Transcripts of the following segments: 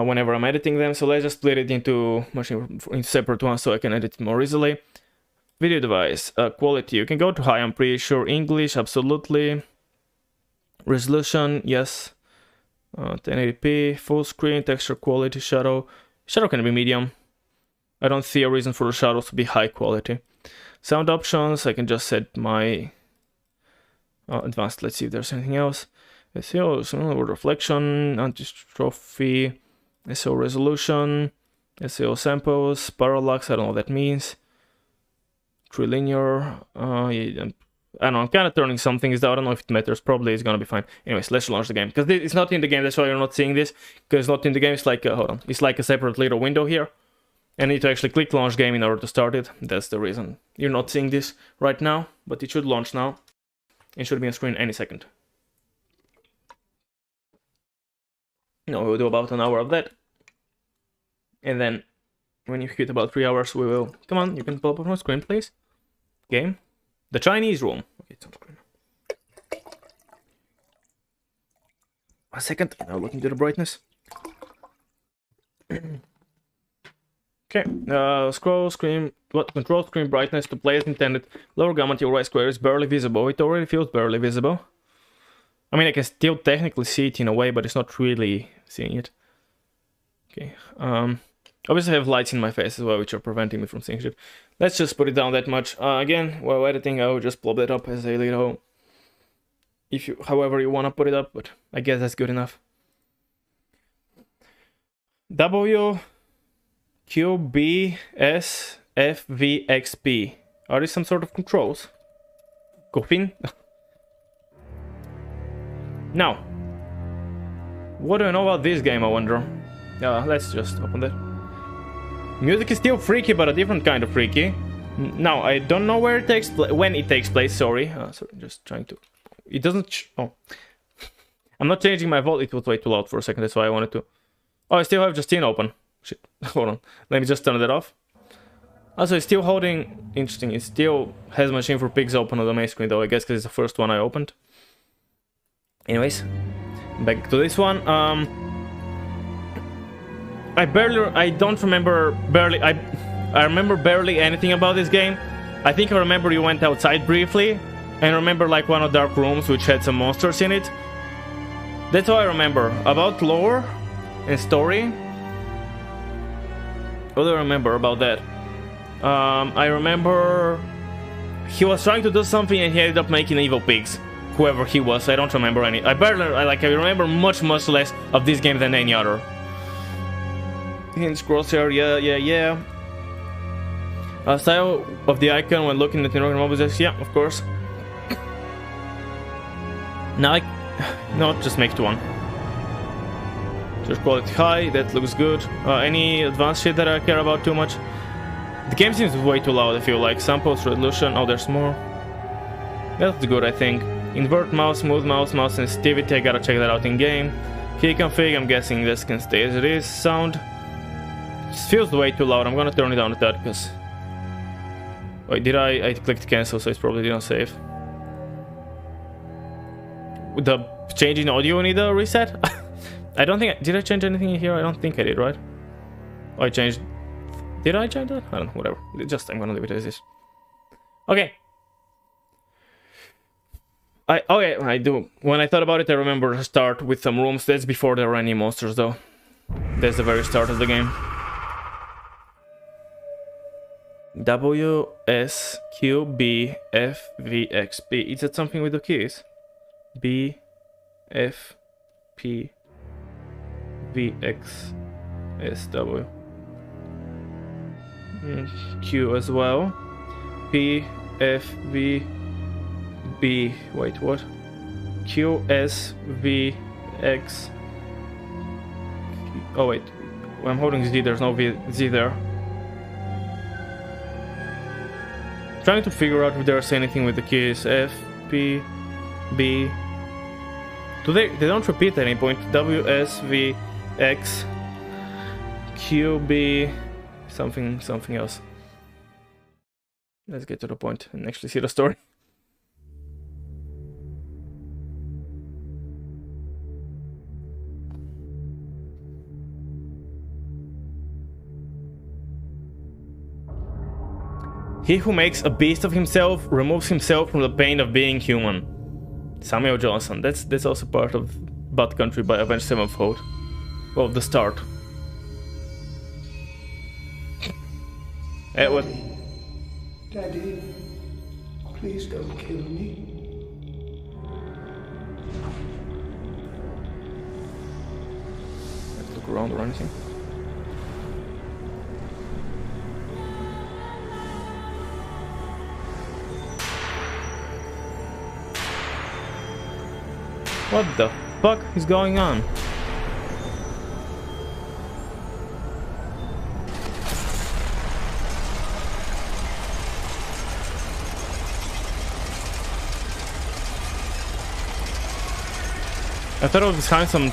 whenever I'm editing them. So let's just split it into separate ones so I can edit it more easily. Video device, quality, you can go to high, I'm pretty sure. English, absolutely. Resolution, yes. 1080p, full screen, texture quality, shadow. Shadow can be medium. I don't see a reason for the shadows to be high quality. Sound options, I can just set my advanced. Let's see if there's anything else. SEO, word reflection, anti-strophy, SEO resolution, SEO samples, parallax, I don't know what that means. Trilinear, yeah, I don't know, I'm kind of turning some things down. I don't know if it matters. Probably it's gonna be fine. Anyways, let's launch the game. Because it's not in the game, that's why you're not seeing this. Because it's not in the game, it's like, hold on. It's like a separate little window here. I need to actually click launch game in order to start it. That's the reason you're not seeing this right now. But it should launch now. It should be on screen any second. No, we'll do about an hour of that. And then, when you hit about 3 hours, we will... Come on, you can pull up on screen, please. Game. The Chinese room. Okay, it's on screen. 1 second, now look into the brightness. Okay, scroll screen, control screen brightness to play as intended. Lower gamma till right square is barely visible. It already feels barely visible. I mean, I can still technically see it in a way, but it's not really seeing it. Okay, obviously I have lights in my face as well, which are preventing me from seeing shit. Let's just put it down that much. Again, while editing, I will just plop that up as a little... however you want to put it up, but I guess that's good enough. W, Q, B, S, F, V, X, P. Are these some sort of controls? Coffin? Now, what do I know about this game, I wonder? Let's just open that. Music is still freaky, but a different kind of freaky. Now, I don't know where it takes when it takes place, sorry. Sorry, just trying to... It doesn't... Oh. I'm not changing my volume. It was way too loud for a second, that's why I wanted to... Oh, I still have Justine open. Shit, hold on. Let me just turn that off. Also, it's still holding... Interesting, it still has Machine for Pigs open on the main screen, though, I guess, because it's the first one I opened. Anyways, back to this one. I remember barely anything about this game. I think I remember you went outside briefly, and I remember like one of the dark rooms which had some monsters in it. That's all I remember. About lore and story, what do I remember about that? I remember he was trying to do something and he ended up making evil pigs. Whoever he was, I don't remember any. I remember much less of this game than any other. Hinge crosshair, yeah. Style of the icon when looking at the normal objects, yeah, of course. Now no, just make it one. Just quality high, that looks good. Any advanced shit that I care about too much? The game seems way too loud, I feel like. Samples, resolution, oh, there's more. That's good, I think. Invert mouse, smooth mouse, mouse sensitivity, I gotta check that out in game. Key config, I'm guessing this can stay as it is. Sound. It feels way too loud, I'm gonna turn it down to that, because... Wait, did I clicked cancel, so it's probably didn't save. With the change in audio, need a reset? I don't think... Did I change anything in here? I don't think I did, right? Oh, I changed... Did I change that? I don't know, whatever. Just, I'm gonna leave it as is. Okay. I do. When I thought about it, I remember to start with some rooms. That's before there were any monsters, though. That's the very start of the game. W, S, Q, B, F, V, X, P. Is that something with the keys? B, F, P, V, X, S, W. Q as well. P, F, V, B. Wait, what? Q, S, V, X. Oh, wait. When I'm holding Z, there's no Z there. Trying to figure out if there's anything with the keys. F, P, B. They don't repeat at any point. W, S, V, X, Q, B, something else. Let's get to the point and actually see the story. He who makes a beast of himself removes himself from the pain of being human. Samuel Johnson. That's also part of Bad Country by Avenged Sevenfold. Well, the start. What? Daddy, please don't kill me. Let's look around or anything. What the fuck is going on? I thought it was behind some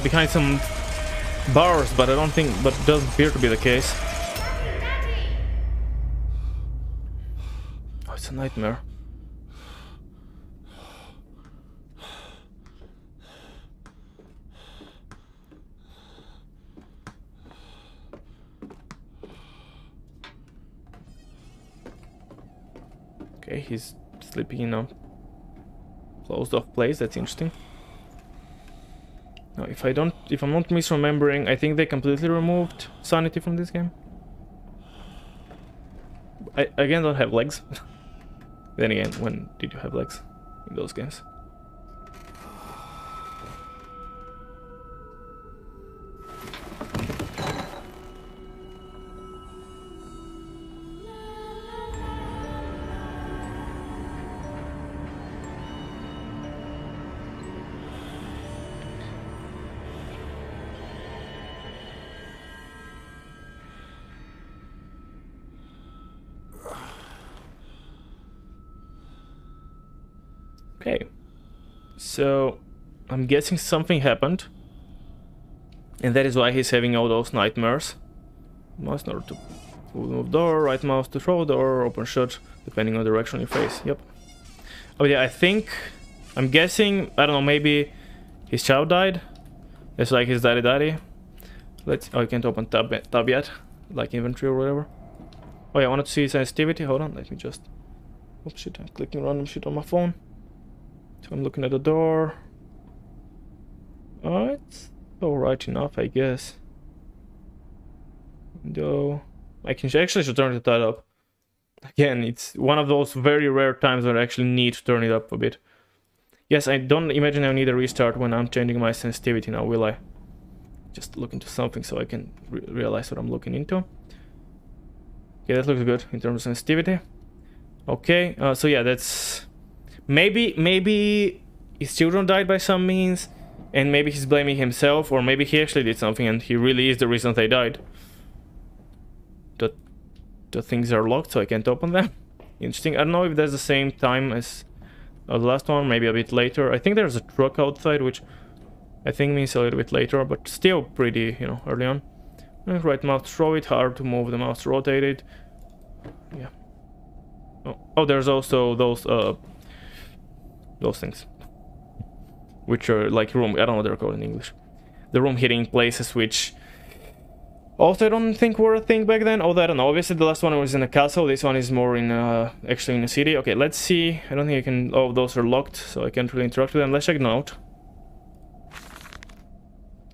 behind some bars, but I don't think, but it doesn't appear to be the case. Oh, it's a nightmare. Okay, he's sleeping in a closed off place. That's interesting. Now, if I'm not misremembering, I think they completely removed sanity from this game. I again don't have legs. Then again, when did you have legs in those games? Okay, so I'm guessing something happened, and that is why he's having all those nightmares. Mouse in order to move door, right mouse to throw door, open shut, depending on the direction you face. Yep. Oh yeah, I'm guessing, I don't know, maybe his child died. It's like his daddy. Oh, you can't open tab yet, like inventory or whatever. Oh yeah, I wanted to see sensitivity. Hold on, let me just. Oops, shit, I'm clicking random shit on my phone. So I'm looking at the door. Oh, it's alright enough, I guess. Window. I can actually should turn that up. Again, it's one of those very rare times where I actually need to turn it up a bit. Yes, I don't imagine I'll need a restart when I'm changing my sensitivity now, will I? Just look into something so I can realize what I'm looking into. Okay, that looks good in terms of sensitivity. Okay, so yeah, that's... Maybe his children died by some means, and maybe he's blaming himself, or maybe he actually did something and he really is the reason they died. The things are locked, so I can't open them. Interesting. I don't know if that's the same time as the last one, maybe a bit later. I think there's a truck outside, which I think means a little bit later, but still pretty, you know, early on. Right mouse to throw it, hard to move the mouse to rotate it. Yeah. Oh, there's also those things, which are like room, I don't know what they're called in English. The room hitting places, which also I don't think were a thing back then, although I don't know. Obviously the last one was in a castle, this one is more in actually in a city. Okay, let's see. I don't think I can, oh, those are locked, so I can't really interact with them. Let's check it out.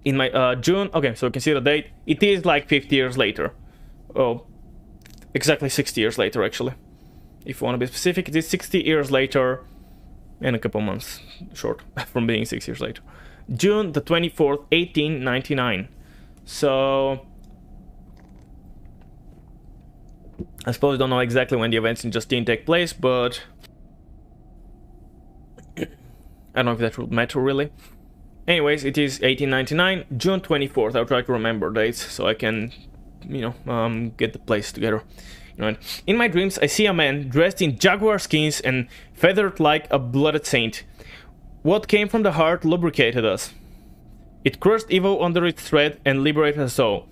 In my June, okay, so you can see the date. It is like 50 years later. Oh, exactly 60 years later actually. If you want to be specific, it is 60 years later and a couple months short from being 6 years later. June the 24th, 1899. So I suppose I don't know exactly when the events in Justine take place, but I don't know if that would matter really. Anyways, it is 1899, June 24th. I'll try to remember dates so I can, you know, get the place together. Right. In my dreams, I see a man dressed in jaguar skins and feathered like a blooded saint. What came from the heart lubricated us. It crushed evil under its thread and liberated us all.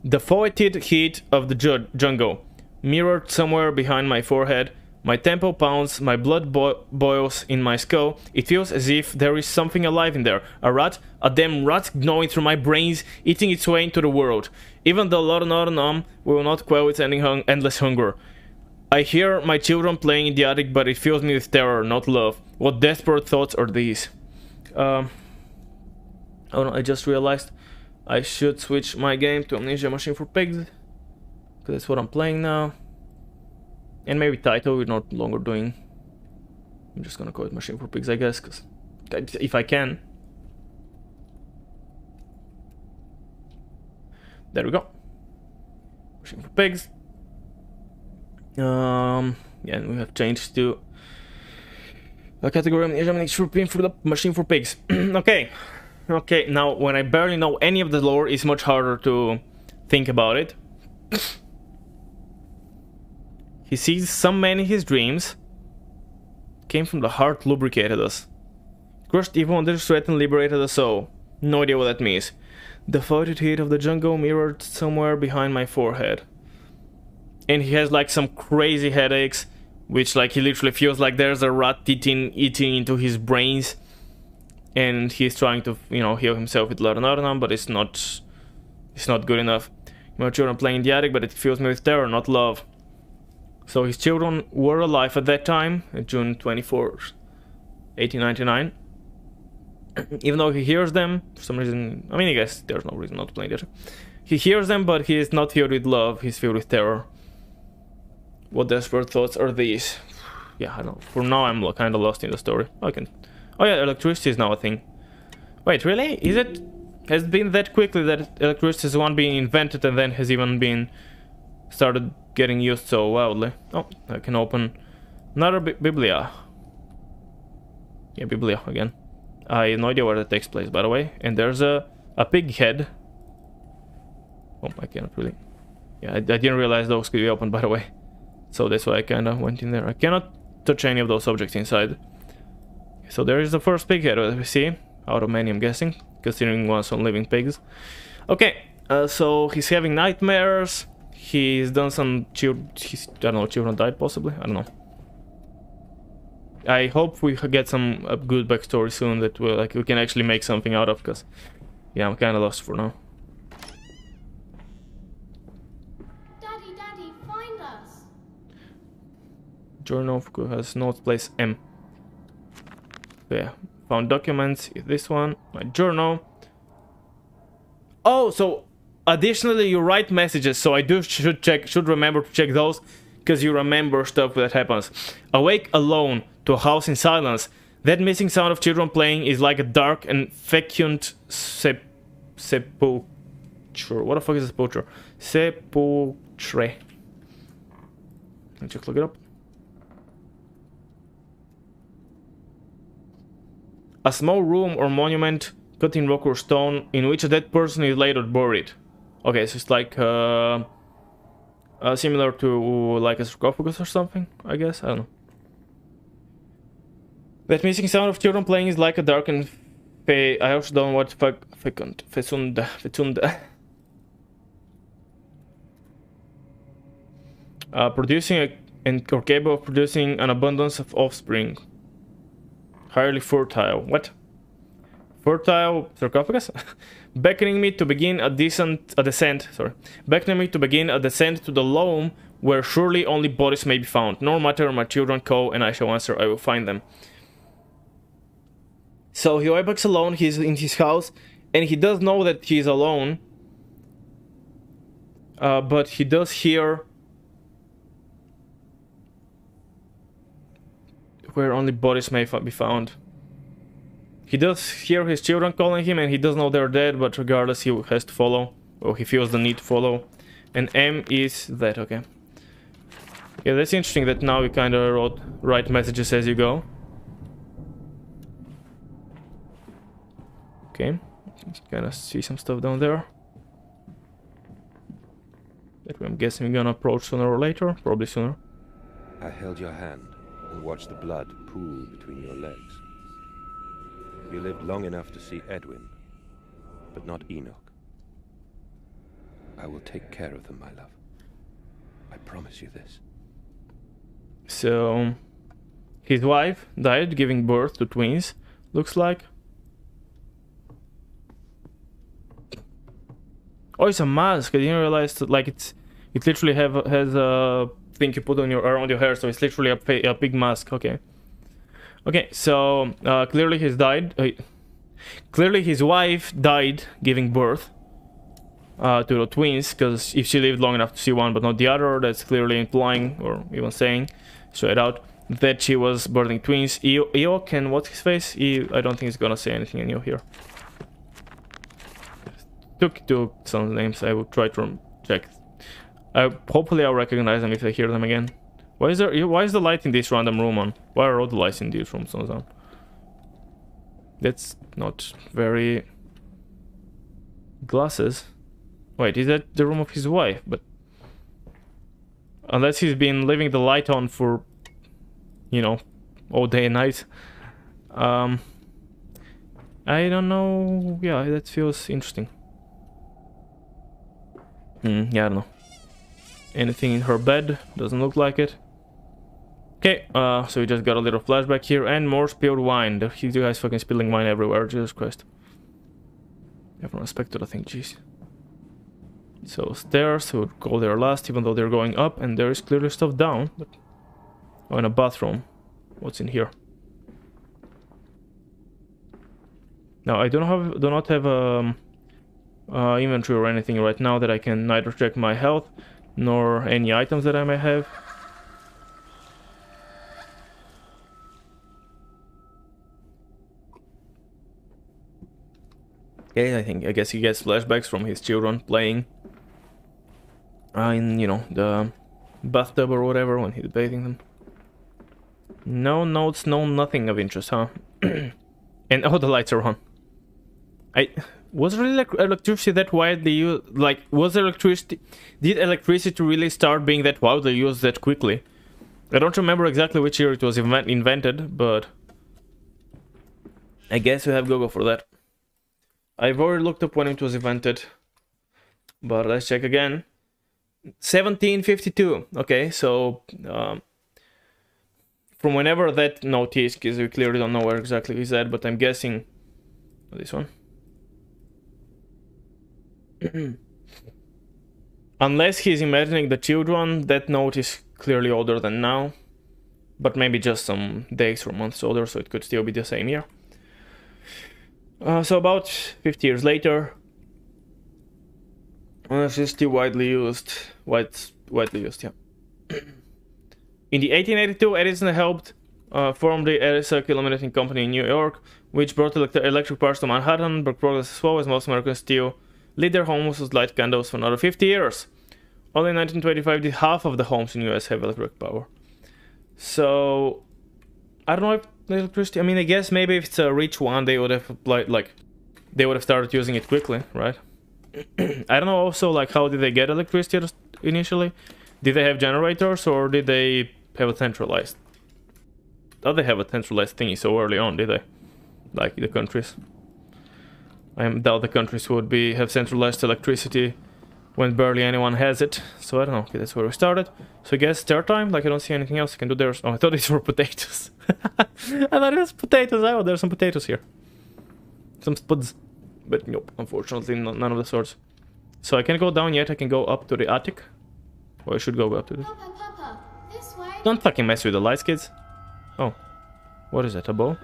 The foetid heat of the jungle mirrored somewhere behind my forehead. My tempo pounds, my blood boils in my skull. It feels as if there is something alive in there. A rat, a damn rat gnawing through my brains, eating its way into the world. Even the laudanum will not quell its endless hunger. I hear my children playing in the attic, but it fills me with terror, not love. What desperate thoughts are these? Oh no, I just realized I should switch my game to Amnesia Machine for Pigs. Because that's what I'm playing now. And maybe title we're not longer doing. I'm just gonna call it Machine for Pigs, I guess, because if I can. There we go. Machine for Pigs. Yeah, and we have changed to a category Machine for Pigs. Okay. Okay, now when I barely know any of the lore, it's much harder to think about it. He sees some man in his dreams. Came from the heart, lubricated us. Crushed evil under threat and liberated us all. No idea what that means. The voided heat of the jungle mirrored somewhere behind my forehead. And he has like some crazy headaches, which like he literally feels like there's a rat eating into his brains. And he's trying to, you know, heal himself with laudanum, but it's not good enough. My children playing in the attic, but it fills me with terror, not love. So his children were alive at that time, June 24th, 1899. Even though he hears them, for some reason, I mean, I guess there's no reason not to play the attic. He hears them, but he is not filled with love, he's filled with terror. What desperate thoughts are these? Yeah, I don't know. For now, I'm kind of lost in the story. I can... Oh yeah, electricity is now a thing. Wait, really? Is it... Has it been that quickly that electricity is one being invented and then has even been... started getting used so wildly? Oh, I can open another Biblia. Yeah, Biblia again. I have no idea where that takes place, by the way. And there's a pig head. Oh, I cannot really... Yeah, I didn't realize those could be opened, by the way. So that's why I kind of went in there. I cannot touch any of those objects inside. So there is the first pig head that we see. Out of many, I'm guessing. Considering one's on living pigs. Okay, so he's having nightmares. He's done some children... I don't know, children died possibly? I don't know. I hope we get some good backstory soon that we can actually make something out of, because... Yeah, I'm kind of lost for now. Daddy, find us! Journal has notes, place M. Yeah, found documents. This one, my journal. Oh, so additionally you write messages, so I should remember to check those, because you remember stuff that happens. Awake alone to a house in silence. That missing sound of children playing is like a dark and fecund sepulchre. What the fuck is a sepulchre? Sepulchre. Let's just look it up. A small room or monument cut in rock or stone in which a dead person is laid or buried. Okay, so it's like similar to like a sarcophagus or something, I guess. I don't know. That missing sound of children playing is like a darkened I also don't know what fecund. Producing or capable of producing an abundance of offspring. Highly fertile. What? Fertile sarcophagus? Beckoning me to begin a descent. Sorry. Beckoning me to begin a descent to the loam where surely only bodies may be found. No matter my children call and I shall answer, I will find them. So he wakes alone, he's in his house, and he does know that he's alone. But he does hear where only bodies may be found. He does hear his children calling him, and he does know they're dead, but regardless he has to follow. Or he feels the need to follow. And M is that, okay. Yeah, that's interesting that now you kind of write messages as you go. Okay, kind of see some stuff down there. That I'm guessing we're gonna approach sooner or later, probably sooner. I held your hand and watched the blood pool between your legs. You lived long enough to see Edwin, but not Enoch. I will take care of them, my love. I promise you this. So his wife died giving birth to twins, looks like. Oh, it's a mask. I didn't realize that, like, it literally has a thing you put on around your hair, so it's literally a big mask. Okay. Okay, so clearly clearly his wife died giving birth to the twins, because if she lived long enough to see one but not the other, that's clearly implying, or even saying straight out, that she was birthing twins. Eok and what's his face? I don't think he's gonna say anything new here. Took some names. I will try to check. Hopefully I'll recognize them if I hear them again. Why is the light in this random room on? Why are all the lights in these rooms on? That's not very... Glasses? Wait, is that the room of his wife? But unless he's been leaving the light on for, you know, all day and night. I don't know. Yeah, that feels interesting. Yeah, I don't know. Anything in her bed? Doesn't look like it. Okay, so we just got a little flashback here, and more spilled wine. You guys fucking spilling wine everywhere, Jesus Christ. Everyone respected, I think, jeez. So stairs, we would go there last, even though they're going up, and there is clearly stuff down. But... oh, in a bathroom. What's in here? Now, I do not have inventory or anything right now that I can neither check my health nor any items that I may have. Okay, I guess he gets flashbacks from his children playing in, you know, the bathtub or whatever when he's bathing them. No notes, no nothing of interest, huh? And oh, the lights are on. Was really electricity that widely used? Like, was electricity... did electricity really start being that widely used that quickly? I don't remember exactly which year it was invented, but... I guess we have Google for that. I've already looked up when it was invented. But let's check again. 1752. Okay, so... from whenever that note is, because we clearly don't know where exactly he's at, but I'm guessing... this one. Unless he's imagining the children, that note is clearly older than now. But maybe just some days or months older, so it could still be the same year. So about 50 years later, it's still widely used. Widely used, yeah. In the 1882, Edison helped form the Edison Illuminating Company in New York, which brought electric parts to Manhattan, but progress as slow as most Americans still lit their homes with light candles for another 50 years. Only in 1925 did half of the homes in the US have electric power. So, I don't know if electricity... I mean, I guess maybe if it's a rich one, they would have applied, like... they would have started using it quickly, right? I don't know also, like, how did they get electricity initially? Did they have generators, or did they have a centralized... oh, they have a centralized thingy so early on, did they? Like the countries. I doubt the countries would have centralized electricity when barely anyone has it. So I don't know. Okay, that's where we started. So I guess third time. Like, I don't see anything else I can do there. Oh, I thought these were potatoes. I thought it was potatoes. Oh, there's some potatoes here. Some spuds. But nope, unfortunately none of the sorts. So I can't go down yet. I can go up to the attic. Or I should go up to this. Papa, this way. Don't fucking mess with the lights, kids. Oh. What is that, a bow?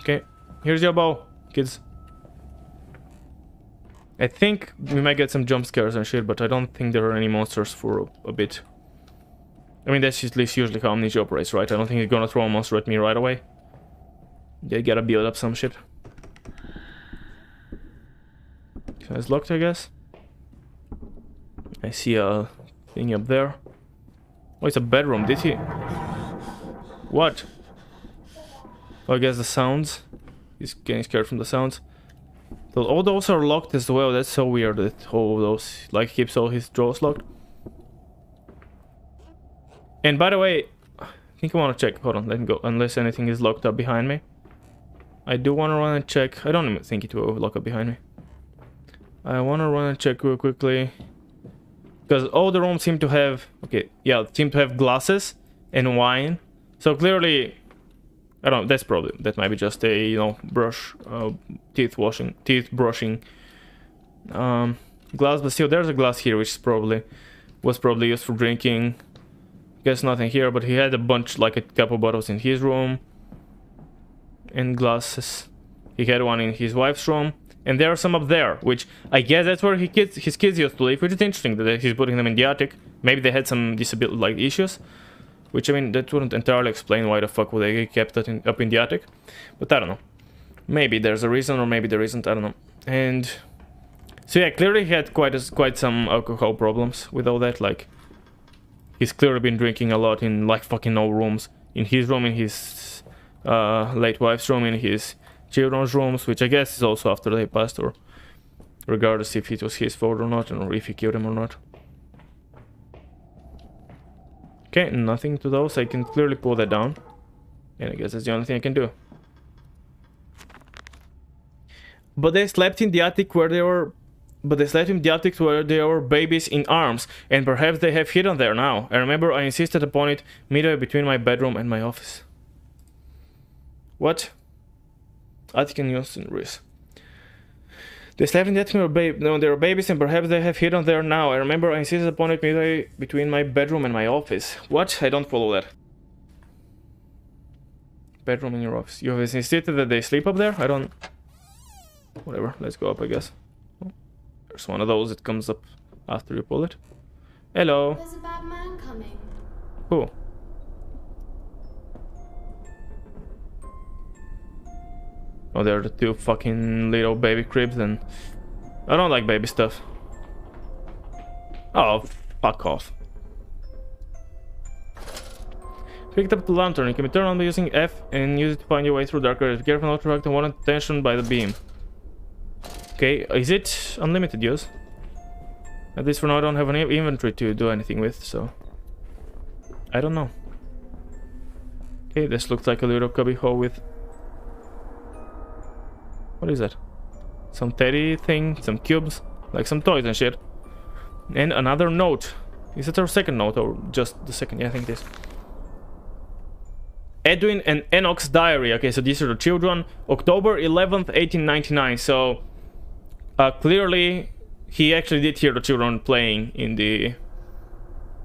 Okay, here's your bow, kids. I think we might get some jump scares and shit, but I don't think there are any monsters for a bit. I mean, that's at least usually how Amnesia operates, right? I don't think he's gonna throw a monster at me right away. They gotta build up some shit. So it's locked, I guess. I see a thing up there. Oh, it's a bedroom, did he? What? Oh, I guess the sounds. He's getting scared from the sounds. So all those are locked as well. That's so weird that all those, like, keeps all his drawers locked. And by the way, I think I want to check. Hold on, let me go. Unless anything is locked up behind me. I do want to run and check. I don't even think it will lock up behind me. I want to run and check real quickly. Because all the rooms seem to have... okay, yeah, seem to have glasses. and wine. So clearly, I don't know, that might be just a, you know, teeth brushing glass, but still there's a glass here which was probably used for drinking. Guess nothing here, but he had a bunch, like a couple bottles in his room and glasses. He had one in his wife's room, and there are some up there, which I guess that's where his kids used to live, which is interesting that he's putting them in the attic. Maybe they had some disability like issues, which, I mean, that wouldn't entirely explain why the fuck would they kept it up in the attic, but I don't know. Maybe there's a reason, or maybe there isn't, I don't know. And so yeah, clearly he had quite some alcohol problems with all that. Like, he's clearly been drinking a lot in like fucking all rooms. In his room, in his late wife's room, in his children's rooms, which I guess is also after they passed, or regardless if it was his fault or not, or if he killed him or not. Okay, nothing to those. I can clearly pull that down, and I guess that's the only thing I can do. But they slept in the attic where they were babies in arms, and perhaps they have hidden there now. I remember I insisted upon it midway between my bedroom and my office. What? Attic and Houston Reese. They slept in the attic when they were babies, and perhaps they have hidden there now. I remember I insisted upon it midway between my bedroom and my office. What? I don't follow that. Bedroom in your office. You have insisted that they sleep up there? I don't... Whatever, let's go up, I guess. Oh, there's one of those that comes up after you pull it. Hello. There's a bad man coming. Who? Oh, they're the two fucking little baby cribs, and I don't like baby stuff. Oh, fuck off. Picked up the lantern. You can turn on by using F and use it to find your way through dark areas. Be careful not to attract unwanted attention by the beam. Okay, is it unlimited use? At least for now I don't have an inventory to do anything with, so... I don't know. Okay, this looks like a little cubby hole with... What is that? Some teddy thing, some cubes, like some toys and shit. And another note. Is it our second note or just the second? Yeah, I think it is. Edwin and Enoch's diary. Okay, so these are the children. October 11th, 1899. So clearly he actually did hear the children playing in the...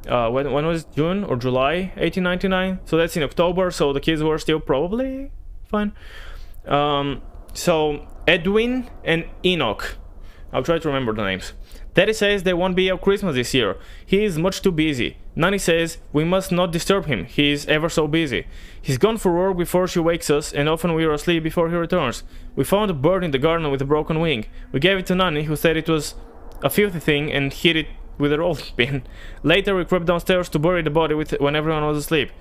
when was it? June or July 1899? So that's in October, so the kids were still probably fine. So Edwin and Enoch. I'll try to remember the names. Daddy says they won't be at Christmas this year. He is much too busy. Nanny says we must not disturb him. He is ever so busy. He's gone for work before she wakes us, and often we are asleep before he returns. We found a bird in the garden with a broken wing. We gave it to Nanny, who said it was a filthy thing, and hid it with a rolling pin. Later we crept downstairs to bury the body when everyone was asleep.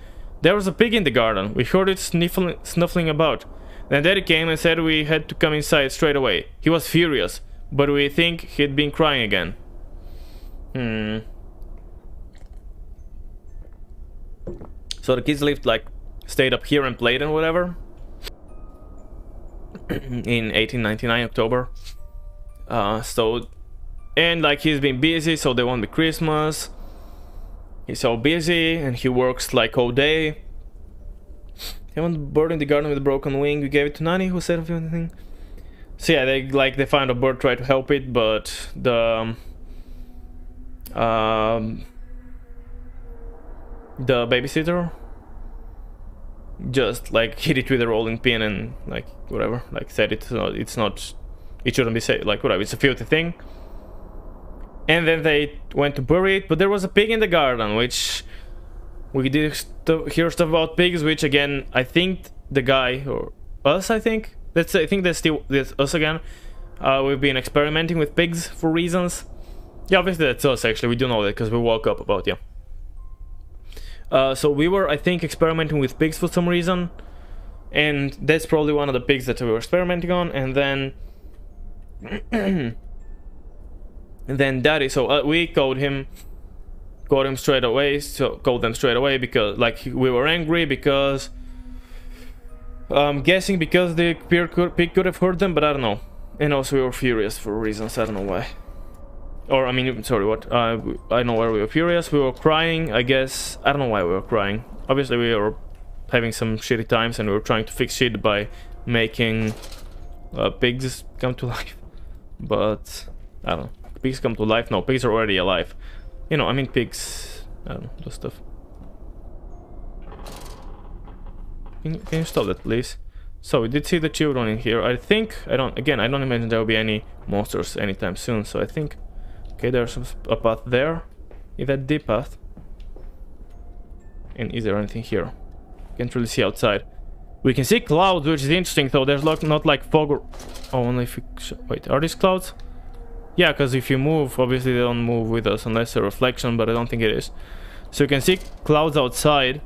There was a pig in the garden. We heard it snuffling about. Then Daddy came and said we had to come inside straight away. He was furious, but we think he'd been crying again. So the kids stayed up here and played and whatever. In 1899, October. And like he's been busy, so they won't be Christmas. He's so busy and he works like all day. He found a bird in the garden with a broken wing. We gave it to Nanny, who said anything. So yeah, they found a bird, tried to help it, but the babysitter just like hit it with a rolling pin and like whatever, like said it shouldn't be said, like whatever, it's a filthy thing. And then they went to bury it, but there was a pig in the garden, which we did hear stuff about pigs, which again, I think the guy, or us, I think that's us again. We've been experimenting with pigs for reasons. Yeah, obviously that's us actually, we do know that because we woke up about, yeah. So we were, I think, experimenting with pigs for some reason, and that's probably one of the pigs that we were experimenting on. And then and then Daddy, so we called them straight away because like we were angry because I'm guessing because the pig could have heard them, but I don't know. And also we were furious for reasons, I don't know why. Or, I mean, sorry, what? I know where we were furious, we were crying, I guess. I don't know why we were crying. Obviously, we were having some shitty times and we were trying to fix shit by making pigs come to life. But, I don't know. Pigs come to life? No, pigs are already alive. You know, I mean pigs... I don't know, those stuff. Can you stop that, please? So, we did see the children in here. I think... I don't imagine there will be any monsters anytime soon, so I think... Okay, there's a path there. Is that the path? And is there anything here? Can't really see outside. We can see clouds, which is interesting, though. There's not like fog or... Oh, only if we... Wait, are these clouds? Yeah, because if you move, obviously they don't move with us unless a reflection, but I don't think it is. So you can see clouds outside,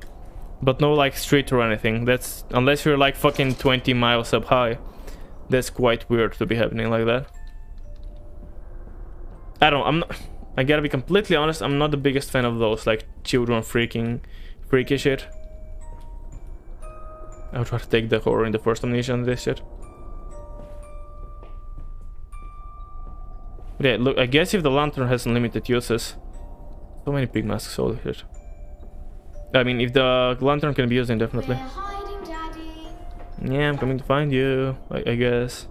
but no like street or anything. That's... Unless you're like fucking 20 miles up high. That's quite weird to be happening like that. I gotta be completely honest, I'm not the biggest fan of those, like, children freaky shit. I would try to take the horror in the first Amnesia and this shit. But yeah, look, I guess if the lantern has unlimited uses... So many pig masks, holy shit. I mean, if the lantern can be used indefinitely. We're hiding, Daddy. Yeah, I'm coming to find you, I guess.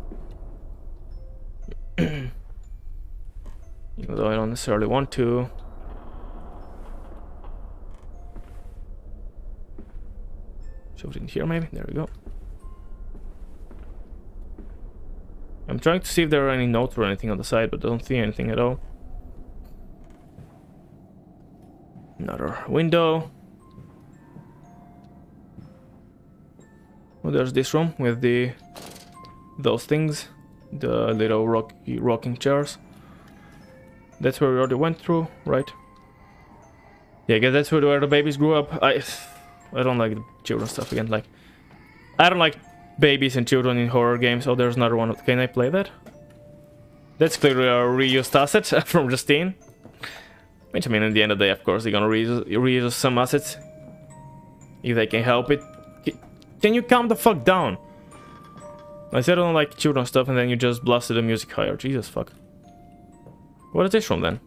Even though I don't necessarily want to. Shove it in here, maybe? There we go. I'm trying to see if there are any notes or anything on the side, but I don't see anything at all. Another window. Oh, there's this room with those things. The little rocking chairs. That's where we already went through, right? Yeah, I guess that's where the babies grew up. I don't like the children stuff again. Like, I don't like babies and children in horror games. Oh, there's another one. Can I play that? That's clearly a reused asset from Justine. Which, I mean, at the end of the day, of course, they're gonna reuse some assets. If they can help it. Can you calm the fuck down? I said I don't like children stuff and then you just blasted the music higher. Jesus fuck. What is this from then?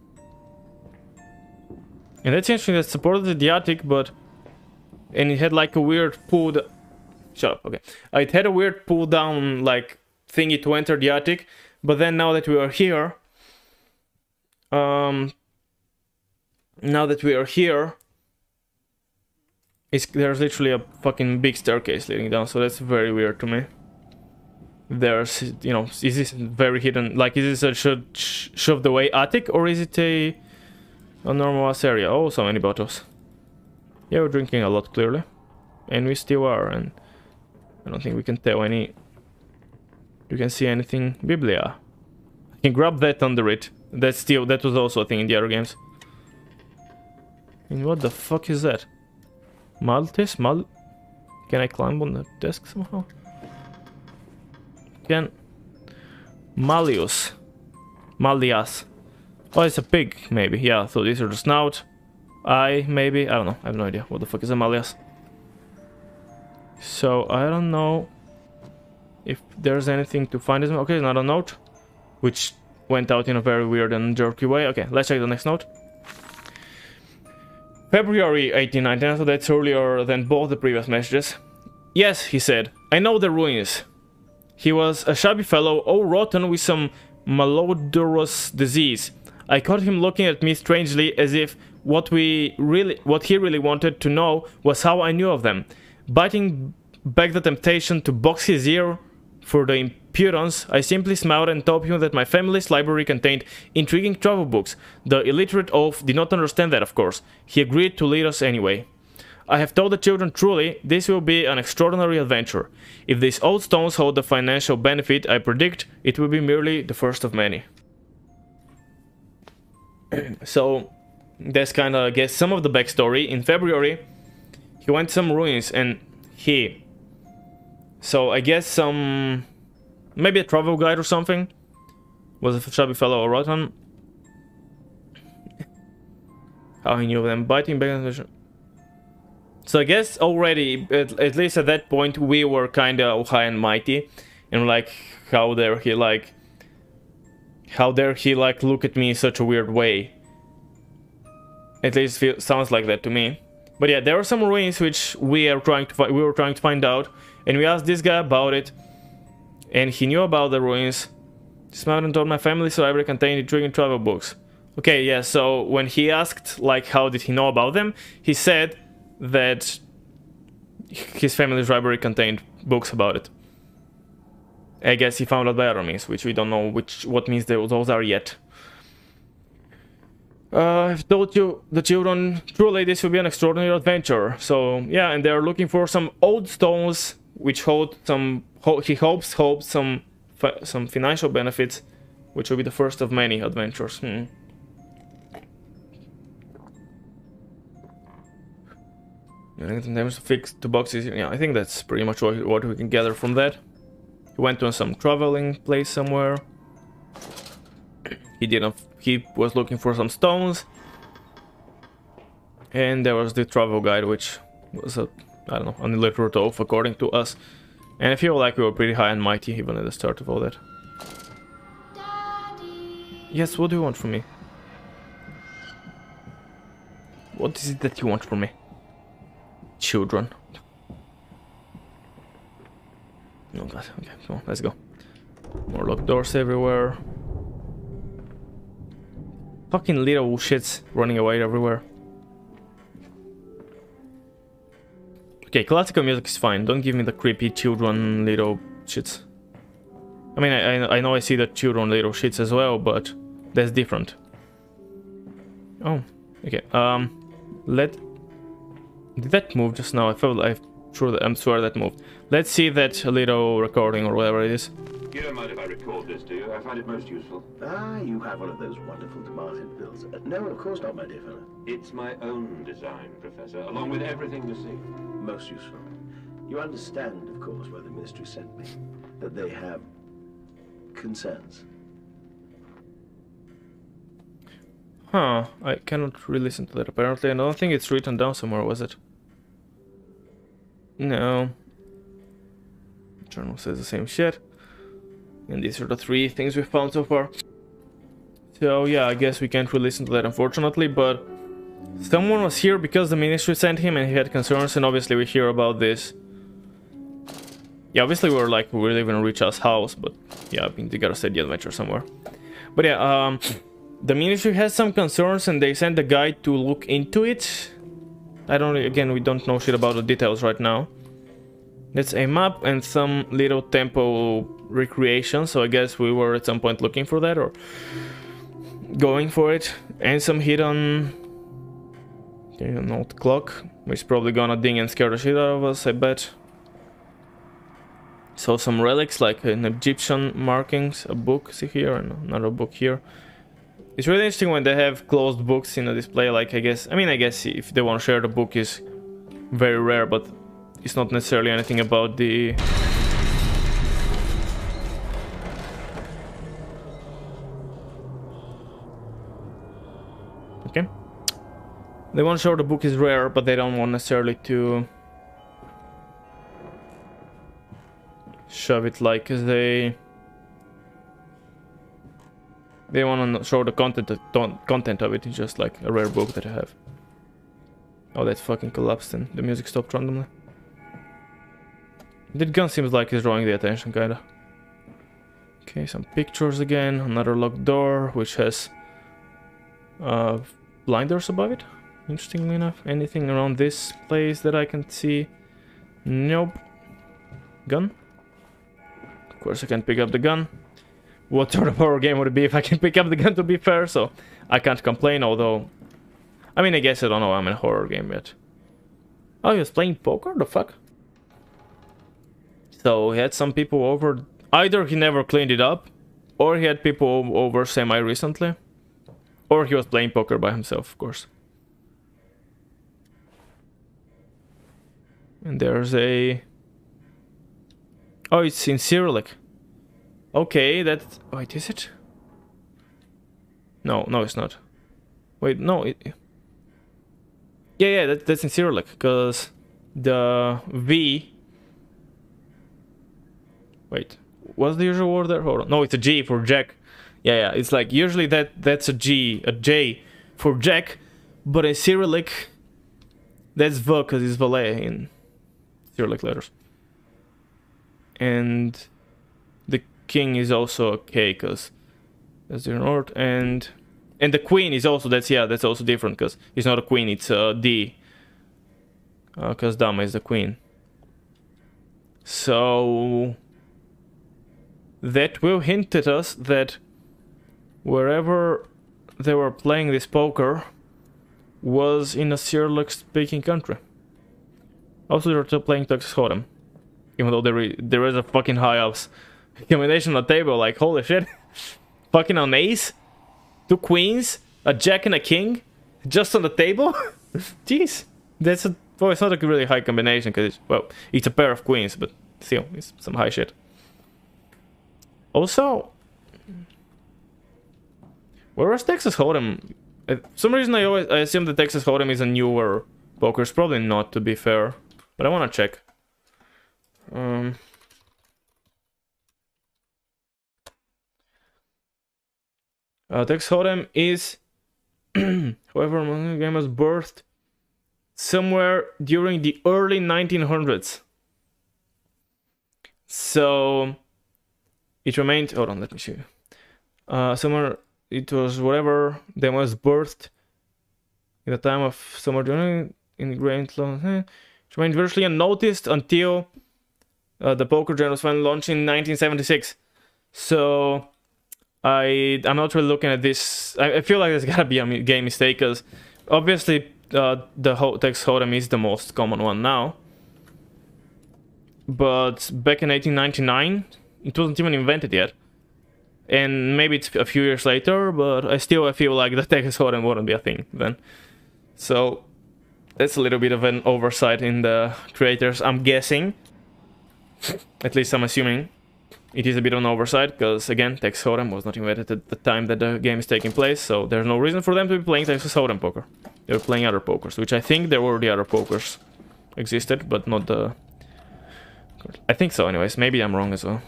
And that's interesting, that supported the attic, but... And it had like a weird pull... Shut up, okay. It had a weird pull down, like, thingy to enter the attic, but then now that we are here... Now that we are here... There's literally a fucking big staircase leading down, so that's very weird to me. There's, you know, is this very hidden, like, is this a shoved away attic, or is it a normal ass area? Oh, so many bottles. Yeah, we're drinking a lot, clearly. And we still are, and I don't think we can tell any... You can see anything. Biblia. I can grab that under it. That was also a thing in the other games. And what the fuck is that? Maltese? Can I climb on the desk somehow? Malleus. Oh, it's a pig, maybe. Yeah, so these are the snout. Maybe. I don't know. I have no idea. What the fuck is a malleus? So, I don't know if there's anything to find. Okay, another note. Which went out in a very weird and jerky way. Okay, let's check the next note. February 1899, so that's earlier than both the previous messages. Yes, he said. I know the ruins. He was a shabby fellow, all rotten with some malodorous disease. I caught him looking at me strangely, as if what he really wanted to know was how I knew of them. Biting back the temptation to box his ear for the impudence, I simply smiled and told him that my family's library contained intriguing travel books. The illiterate oaf did not understand that, of course. He agreed to lead us anyway. I have told the children truly, this will be an extraordinary adventure. If these old stones hold the financial benefit I predict, it will be merely the first of many. So, that's kind of, I guess, some of the backstory. In February, he went to some ruins and So, I guess some... Maybe a travel guide or something? Was a shabby fellow or rotten? How he knew of them. Biting back on the... So I guess already, at least at that point, we were kind of high and mighty. And like, how dare he, like... How dare he like look at me in such a weird way? At least sounds like that to me. But yeah, there are some ruins which we were trying to find out, and we asked this guy about it, and he knew about the ruins. This mountain told my family's library contained intriguing travel books. Okay, yeah, so when he asked like how did he know about them, he said that his family's library contained books about it. I guess he found out by other means, which we don't know what means those are yet. I've told you, the children, truly this will be an extraordinary adventure. So yeah, and they're looking for some old stones which hold some, he hopes some financial benefits, which will be the first of many adventures. Damage to fix the boxes. Yeah, I think that's pretty much what we can gather from that. He went to some traveling place somewhere. He was looking for some stones. And there was the travel guide, which was a, I don't know, an illiterate oath according to us. And I feel like we were pretty high and mighty even at the start of all that. Daddy. Yes, what do you want from me? What is it that you want from me? Children. Oh god, okay, come on, let's go. More locked doors everywhere. Fucking little shits running away everywhere. Okay, classical music is fine. Don't give me the creepy children little shits. I mean, I know I see the children little shits as well, but that's different. Oh, okay. Did that move just now? I'm sure that moved. Let's see that little recording or whatever it is. You don't mind if I record this, do you? I find it most useful. Ah, you have one of those wonderful tomato pills. No, of course not, my dear fellow. It's my own design, Professor, along with everything to see. Most useful. You understand, of course, why the Ministry sent me. That they have concerns. Huh, I cannot re-listen to that apparently. I don't think it's written down somewhere, was it? No. Journal says the same shit. And these are the 3 things we've found so far. So yeah, I guess we can't re-listen to that unfortunately, but someone was here because the Ministry sent him and he had concerns, and obviously we hear about this. Yeah, obviously we're living in Richard's house, but yeah, I mean, they gotta set the adventure somewhere. But yeah, the Ministry has some concerns and they sent a guide to look into it. Again, we don't know shit about the details right now. That's a map and some little temple recreation, so I guess we were at some point looking for that or going for it. And some hidden, old clock, which is probably gonna ding and scare the shit out of us, I bet. So some relics like an Egyptian markings, a book, see here, and another book here. It's really interesting when they have closed books in a display, like I guess if they want to share the book is very rare, but it's not necessarily anything about the... Okay. They want to show the book is rare, but they don't want necessarily to shove it like they want to show the content of it. It's just like a rare book that I have. Oh, that fucking collapsed and the music stopped randomly. That gun seems like it's drawing the attention, kinda. Okay, some pictures again. Another locked door, which has blinders above it. Interestingly enough. Anything around this place that I can see? Nope. Gun? Of course I can pick up the gun. What sort of horror game would it be if I can pick up the gun, to be fair? So I can't complain, although... I mean, I guess I don't know I'm in a horror game yet. Oh, he was playing poker? The fuck? So he had some people over... Either he never cleaned it up, or he had people over semi-recently. Or he was playing poker by himself, of course. And there's a... Oh, it's in Cyrillic. Okay, that... Wait, is it? No, it's not. Wait, no, Yeah, that's in Cyrillic, because the V... Wait, what's the usual word there? Hold on. No, it's a G for Jack. Yeah, it's like usually that's a J for Jack, but in Cyrillic, that's V because it's valet in Cyrillic letters. And the king is also a K because that's the north, and the queen is also that's also different because it's not a queen, it's a D. Because Dama is the queen. So that will hint at us that wherever they were playing this poker was in a Cyrillic speaking country. Also, they're still playing Texas Hold'em, even though there is a fucking high ups combination on the table. Like, holy shit. Fucking an ace, 2 queens, a jack and a king just on the table. Jeez, that's a well, it's not a really high combination because it's a pair of queens, but still, it's some high shit. Also, whereas Texas Hold'em, for some reason I assume that Texas Hold'em is a newer poker. It's probably not, to be fair, but I want to check. Texas Hold'em is, however, the game was birthed somewhere during the early 1900s. So it remained. Hold on, let me show you. Somewhere it was whatever they was birthed in the time of summer during in Grand Law. It remained virtually unnoticed until the poker genre was finally launched in 1976. So I'm not really looking at this. I feel like there's gotta be a game mistake because obviously. The Texas Hold'em is the most common one now, but back in 1899 it wasn't even invented yet, and maybe it's a few years later, but I feel like the Texas Hold'em wouldn't be a thing then. So that's a little bit of an oversight in the creators, I'm guessing. At least I'm assuming it is a bit of an oversight because again, Texas Hold'em was not invented at the time that the game is taking place, so there's no reason for them to be playing Texas Hold'em poker. They were playing other pokers, which I think there were the other pokers existed, but not the... I think so anyways, maybe I'm wrong as well.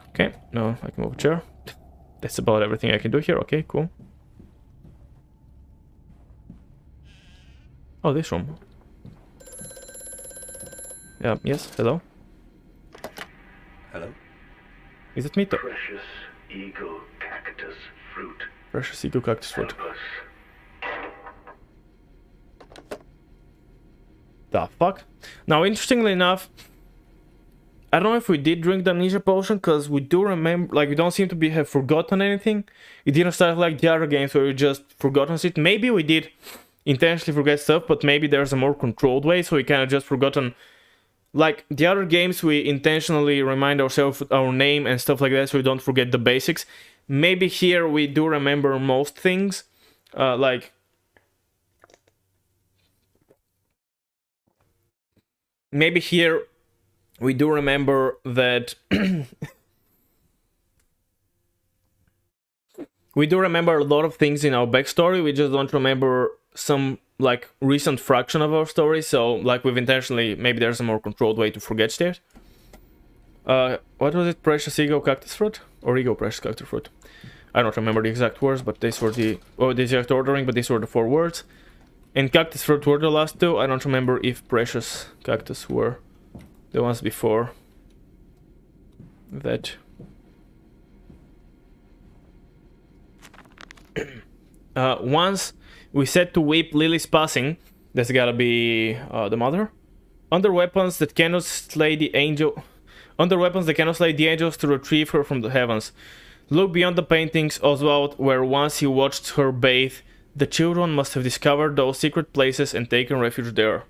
Okay, no, I can move a chair. That's about everything I can do here, okay, cool. Oh, this room. Yeah, yes, hello? Hello? Is it me? Precious eagle cactus fruit. Precious eagle cactus fruit. The fuck? Now, interestingly enough, I don't know if we did drink the amnesia potion, because we do remember, like, we don't seem to have forgotten anything. It didn't start like the other games where we just forgotten shit. Maybe we did intentionally forget stuff, but maybe there's a more controlled way, so we kind of just forgotten. Like, the other games, we intentionally remind ourselves our name and stuff like that, so we don't forget the basics. Maybe here we do remember most things, like... Maybe here we do remember that... we do remember a lot of things in our backstory, we just don't remember some, like, recent fraction of our story, so, like, we've intentionally... Maybe there's a more controlled way to forget shit. What was it? Precious Ego Cactus Fruit? Or Ego Precious Cactus Fruit? I don't remember the exact words, but these were the... Oh, the exact ordering, but these were the 4 words. And Cactus Fruit were the last 2. I don't remember if Precious Cactus were the ones before that. Once we said to weep Lily's passing, that's gotta be the mother. Under weapons that cannot slay the angel... Under weapons that cannot slay the angels to retrieve her from the heavens. Look beyond the paintings, Oswald, where once you watched her bathe. The children must have discovered those secret places and taken refuge there.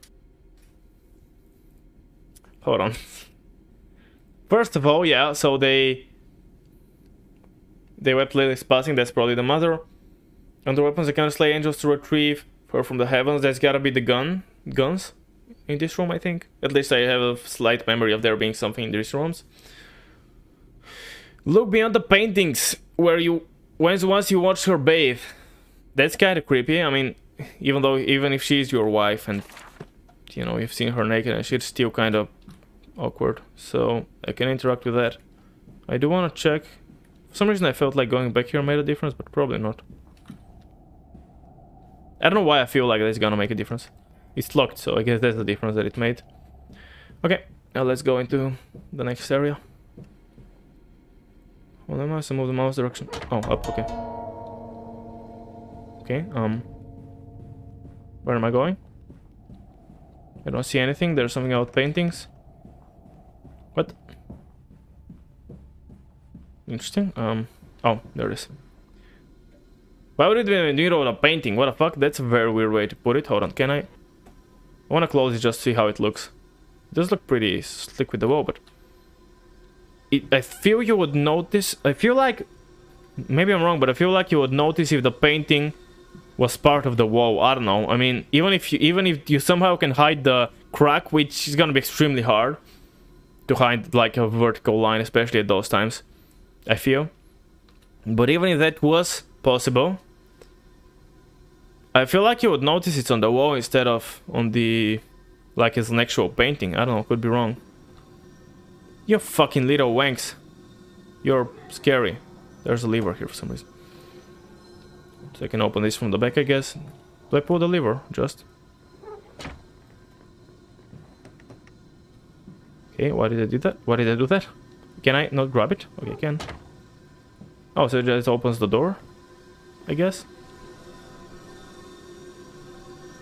Hold on. First of all, yeah, so they wept Lily's passing, that's probably the mother. Under weapons that cannot slay angels to retrieve her from the heavens, that's gotta be the guns in this room, I think. At least I have a slight memory of there being something in these rooms. Look beyond the paintings, where once you watched her bathe. That's kind of creepy. I mean, even if she's your wife and, you know, you've seen her naked and she's still kind of awkward. So I can interact with that. I do want to check For some reason I felt like going back here made a difference, but probably not. I don't know why I feel like that's gonna make a difference. It's locked, so I guess that's the difference that it made. Okay, now let's go into the next area. Well, I must move the mouse direction. Oh, up, okay. Okay, where am I going? I don't see anything. There's something about paintings. What? Interesting. Oh, there it is. Why would it be in the middle of a painting? What the fuck? That's a very weird way to put it. Hold on, can I wanna close it just to see how it looks. It does look pretty slick with the wall, but I feel you would notice. I feel like, maybe I'm wrong, but I feel like you would notice if the painting was part of the wall. I don't know. I mean, even if you somehow can hide the crack, which is gonna be extremely hard to hide, like a vertical line, especially at those times, I feel. But even if that was possible, I feel like you would notice it's on the wall instead of on the, like it's an actual painting. I don't know, could be wrong. You fucking little wanks. You're scary. There's a lever here for some reason. So I can open this from the back, I guess. Do I pull the lever? Just. Okay, why did I do that? Why did I do that? Can I not grab it? Okay, I can. Oh, so it just opens the door, I guess.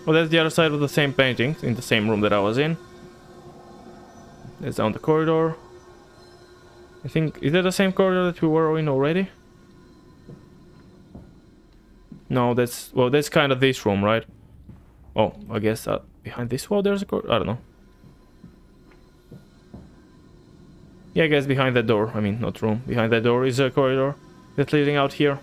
Well, that's the other side of the same painting, in the same room that I was in. That's down the corridor. I think, is that the same corridor that we were in already? No, that's, well, that's kind of this room, right? Oh, I guess behind this wall there's a corridor, I don't know. Yeah, I guess behind that door, I mean, not room, behind that door is a corridor that's leading out here.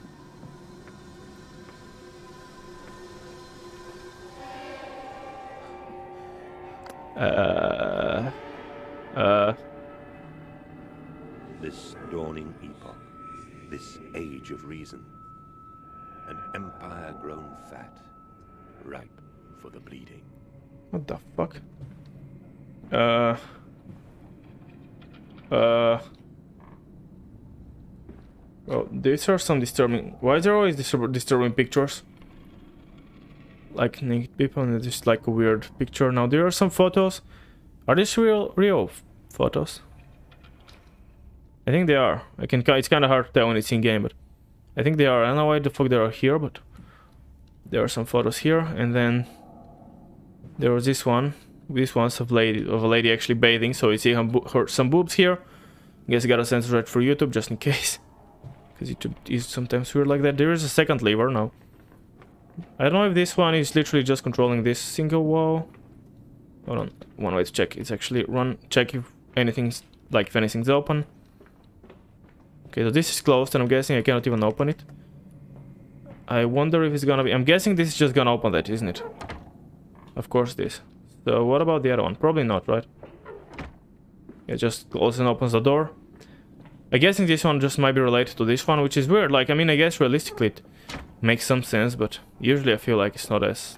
This dawning epoch, this age of reason, an empire grown fat, ripe for the bleeding. What the fuck? Oh, these are some disturbing. Why is there always disturbing pictures? Like naked people, and it's just like a weird picture. Now there are some photos. Are these real photos? I think they are. It's kind of hard to tell when it's in game, but I think they are. I don't know why the fuck they are here, but there are some photos here, and then there was this one. This one's of a lady actually bathing, so you see some boobs here. I guess I gotta censor it for YouTube just in case, because YouTube is sometimes weird like that. There is a second lever now. I don't know if this one is literally just controlling this single wall. Hold on, one way to check. It's actually check if anything's if anything's open. Okay, so this is closed, and I'm guessing I cannot even open it. I wonder if it's gonna be. I'm guessing this is just gonna open that, isn't it? Of course, this. So what about the other one? Probably not, right? It just closes and opens the door. I'm guessing this one just might be related to this one, which is weird. Like, I mean, I guess realistically it makes some sense, but usually I feel like it's not as...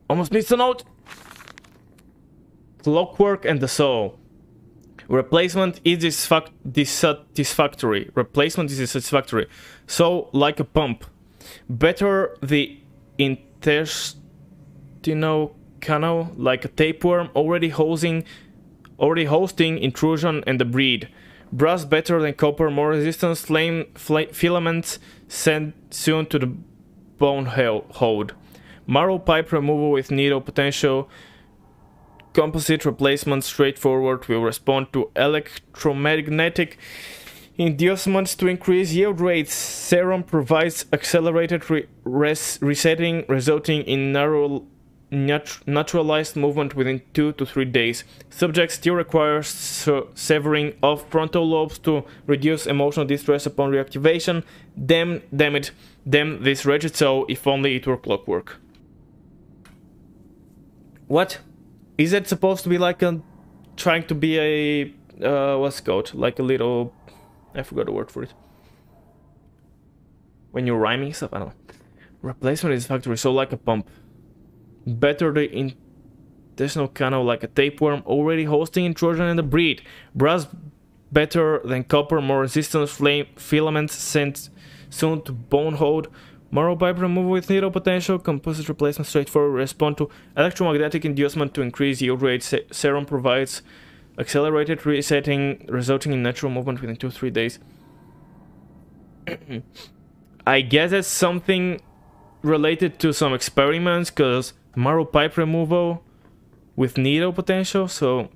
Almost missed a note! Clockwork and the soul. Replacement is dissatisfactory. Replacement is dissatisfactory. So, like a pump. Better the intestinal canal, like a tapeworm, already hosting intrusion and the breed. Brass better than copper, more resistance, filaments sent soon to the bone hold. Marrow pipe removal with needle potential. Composite replacement straightforward, will respond to electromagnetic inducements to increase yield rates. Serum provides accelerated resetting, resulting in naturalized movement within 2 to 3 days. Subject still requires severing of frontal lobes to reduce emotional distress upon reactivation. Damn it, damn this wretched soul, if only it were clockwork. What? Is that supposed to be like trying to be a, what's it called? Like a little, I forgot the word for it. When you're rhyming stuff, I don't know. Replacement is factory, so like a pump. Better the intestinal canal, like a tapeworm, already hosting intrusion in the breed. Brass better than copper, more resistant flame filaments sent soon to bone hold. Marrow pipe removal with needle potential. Composite replacement straightforward. Respond to electromagnetic inducement to increase yield rate. Serum provides accelerated resetting, resulting in natural movement within 2-3 days. I guess that's something related to some experiments, because marrow pipe removal with needle potential. So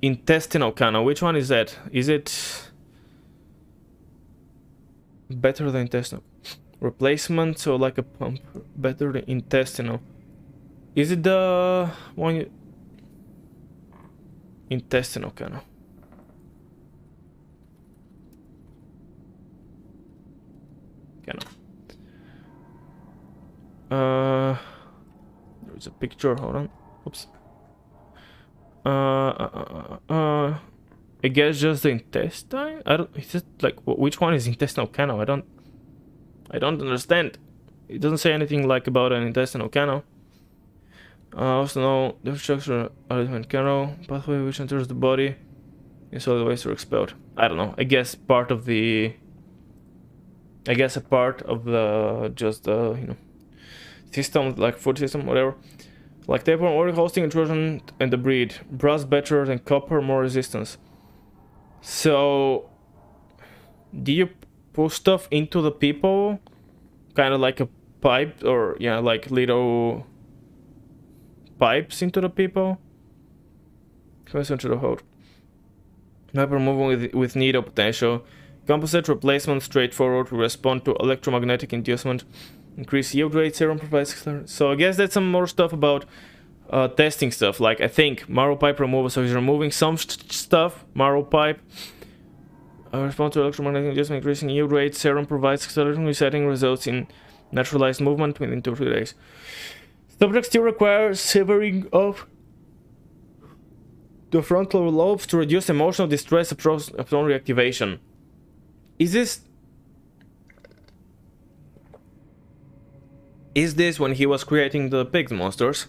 intestinal canal, which one is that? Is it better than intestinal? Replacement, so like a pump, better than intestinal. Is it the one? Intestinal canal. There's a picture. Hold on. Oops. I guess just the intestine. I don't. It's just like which one is intestinal canal? I don't understand. It doesn't say anything like about an intestinal canal. Also know the structure alignment canal pathway which enters the body and solid waste are expelled. I don't know. I guess part of the. I guess a part of the just the system, like food system, whatever. Like tapeworm, oil hosting intrusion and the breed. Brass better than copper, more resistance. So, do you push stuff into the people? Kind of like a pipe, or yeah, like little pipes into the people? Closer to the hold. Pipe removal with needle potential. Composite replacement straightforward to respond to electromagnetic inducement. Increase yield rate, serum provides. So I guess that's some more stuff about testing stuff. Like I think marrow pipe removal. So he's removing some stuff. Marrow pipe. Respond to electromagnetic inducement, increasing yield rate. Serum provides acceleration resetting, results in naturalized movement within 2 or 3 days. Subject still requires severing of the frontal lobes to reduce emotional distress upon reactivation. Is this when he was creating the pig monsters?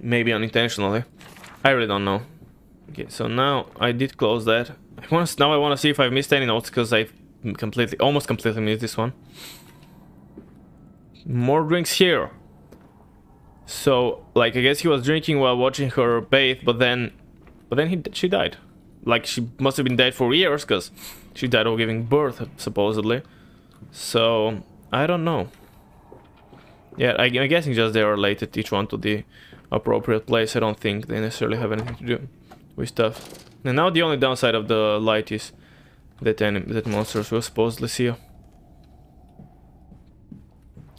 Maybe unintentionally. I really don't know. Okay, so now I did close that. Now I want to see if I've missed any notes, because I've almost completely missed this one. More drinks here. So, like, I guess he was drinking while watching her bathe, but then she died. Like, she must have been dead for years, because she died of giving birth, supposedly. So, I don't know. Yeah, I'm guessing just they are related, each one to the appropriate place. I don't think they necessarily have anything to do with stuff. And now the only downside of the light is that monsters will supposedly see you.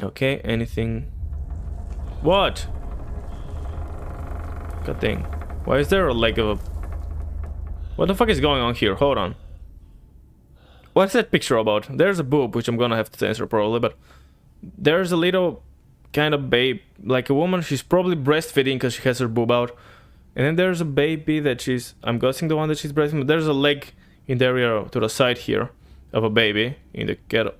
Okay, anything? What? God dang. Why is there a leg of a... What the fuck is going on here? Hold on. What's that picture about? There's a boob, which I'm gonna have to censor probably, but... There's a little kind of babe, like a woman, she's probably breastfeeding because she has her boob out. And then there's a baby that she's... I'm guessing the one that she's breastfeeding, but there's a leg in the area to the side here of a baby in the cat.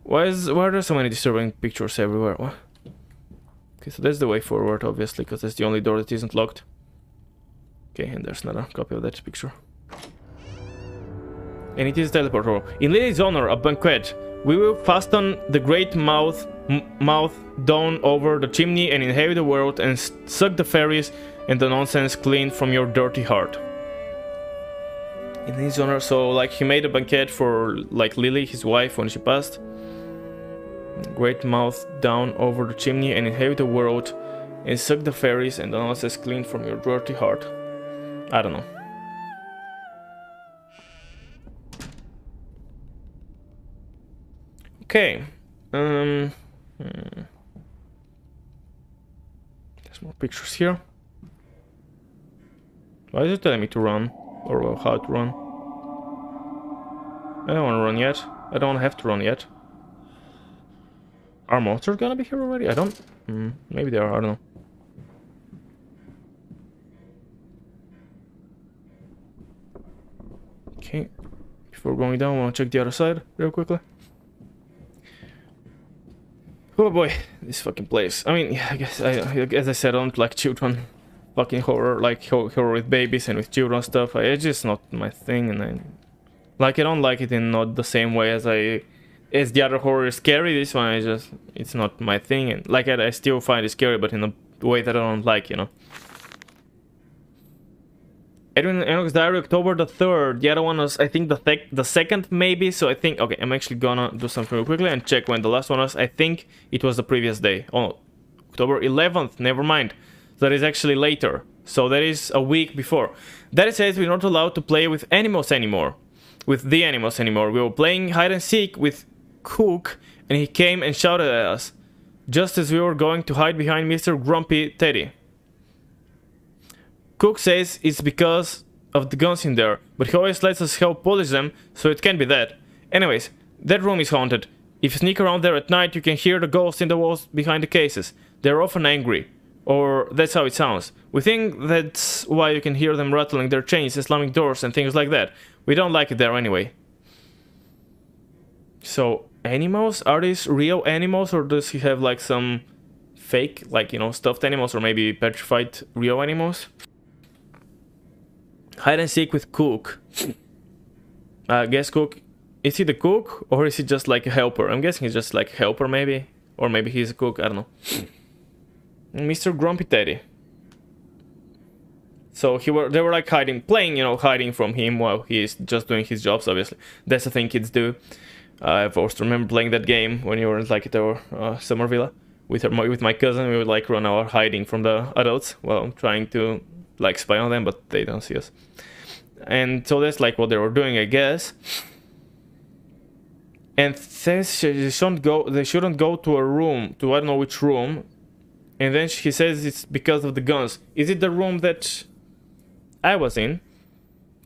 Why are there so many disturbing pictures everywhere? What? Okay, so that's the way forward, obviously, because that's the only door that isn't locked. Okay, and there's another copy of that picture. And it is teleportable. In Lily's honor, a banquet. We will fasten the great mouth down over the chimney and inhabit the world and suck the fairies and the nonsense clean from your dirty heart. In his honor, so like he made a banquet for like Lily, his wife, when she passed. Great mouth down over the chimney and inhabit the world and suck the fairies and the nonsense clean from your dirty heart. I don't know. Okay. There's more pictures here. Why is it telling me to run? Or how to run? I don't want to run yet. I don't have to run yet. Are monsters gonna be here already? I don't... maybe they are, I don't know. Okay. Before going down, I want to check the other side real quickly. Oh boy, this fucking place. I mean, yeah, I guess, as I said, I don't like children. fucking horror, like horror with babies and with children stuff. It's just not my thing, and I don't like it in not the same way as the other horror is scary. This one it's not my thing, and like I still find it scary, but in a way that I don't like, you know. Edwin Enoch's Diary, October the 3rd. The other one was, I think, the 2nd, maybe. So I think, okay, I'm actually gonna do something real quickly and check when the last one was. I think it was the previous day. Oh, October 11th, never mind. That is actually later. So that is a week before. That says we're not allowed to play with animals anymore. With the animals anymore. We were playing hide and seek with Cook, and he came and shouted at us. Just as we were going to hide behind Mr. Grumpy Teddy. Cook says it's because of the guns in there, but he always lets us help polish them, so it can't be that. Anyways, that room is haunted. If you sneak around there at night, you can hear the ghosts in the walls behind the cases. They're often angry. Or that's how it sounds. We think that's why you can hear them rattling their chains and slamming doors and things like that. We don't like it there anyway. So, animals? Are these real animals, or does he have like some fake, like, you know, stuffed animals, or maybe petrified real animals? Hide and seek with Cook. Guess Cook. Is he the cook, or is he just like a helper? I'm guessing he's just like a helper, maybe. Or maybe he's a cook, I don't know. Mr. Grumpy Teddy. So they were like hiding from him while he's just doing his jobs, obviously. That's the thing kids do. I've also remember playing that game when you were like at our summer villa with my cousin. We would like run our hiding from the adults while trying to like spy on them, but they don't see us. And so that's like what they were doing, I guess. And says they shouldn't go to a room, to I don't know which room. And then he says it's because of the guns. Is it the room that I was in?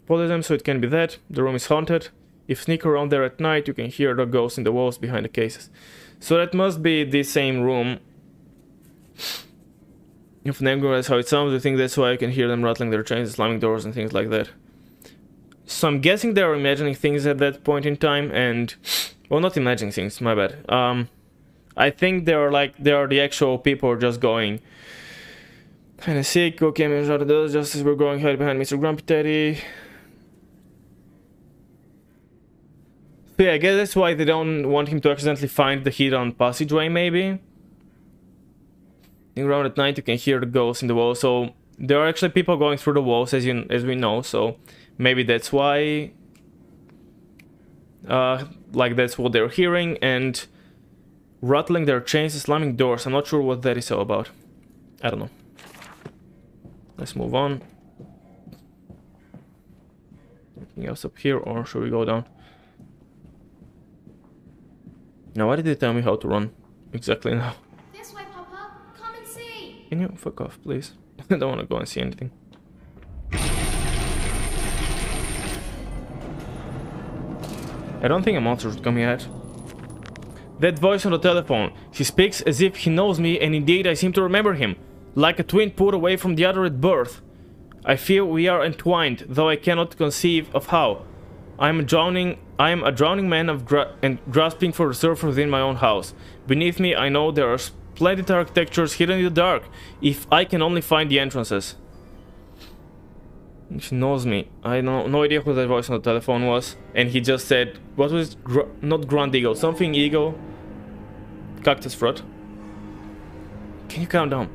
Follow them, so it can be that. The room is haunted. If you sneak around there at night, you can hear the ghosts in the walls behind the cases. So that must be the same room. If Nemgor, that's how it sounds. I think that's why I can hear them rattling their chains, slamming doors and things like that. So I'm guessing they were imagining things at that point in time, and... Well, not imagining things, my bad. I think they are the actual people just going... Kinda sick, okay, just as we're going hide behind Mr. Grumpy Teddy. So yeah, I guess that's why they don't want him to accidentally find the hidden passageway, maybe. Around at night you can hear the ghosts in the walls, so there are actually people going through the walls, as we know, so maybe that's why like that's what they're hearing, and rattling their chains and slamming doors. I'm not sure what that is all about. I don't know. Let's move on. Anything else up here, or should we go down? Now, why did they tell me how to run exactly now? This way, Papa. Come and see. Can you fuck off, please? I don't want to go and see anything. I don't think a monster should come yet. That voice on the telephone. He speaks as if he knows me, and indeed I seem to remember him. Like a twin pulled away from the other at birth. I feel we are entwined, though I cannot conceive of how. I am a drowning man and grasping for the surface within my own house. Beneath me, I know there are splendid architectures hidden in the dark, if I can only find the entrances. She knows me. I know no idea who that voice on the telephone was, and he just said, what was it? Not Grand Eagle, something Eagle. Cactus Fruit. Can you count down?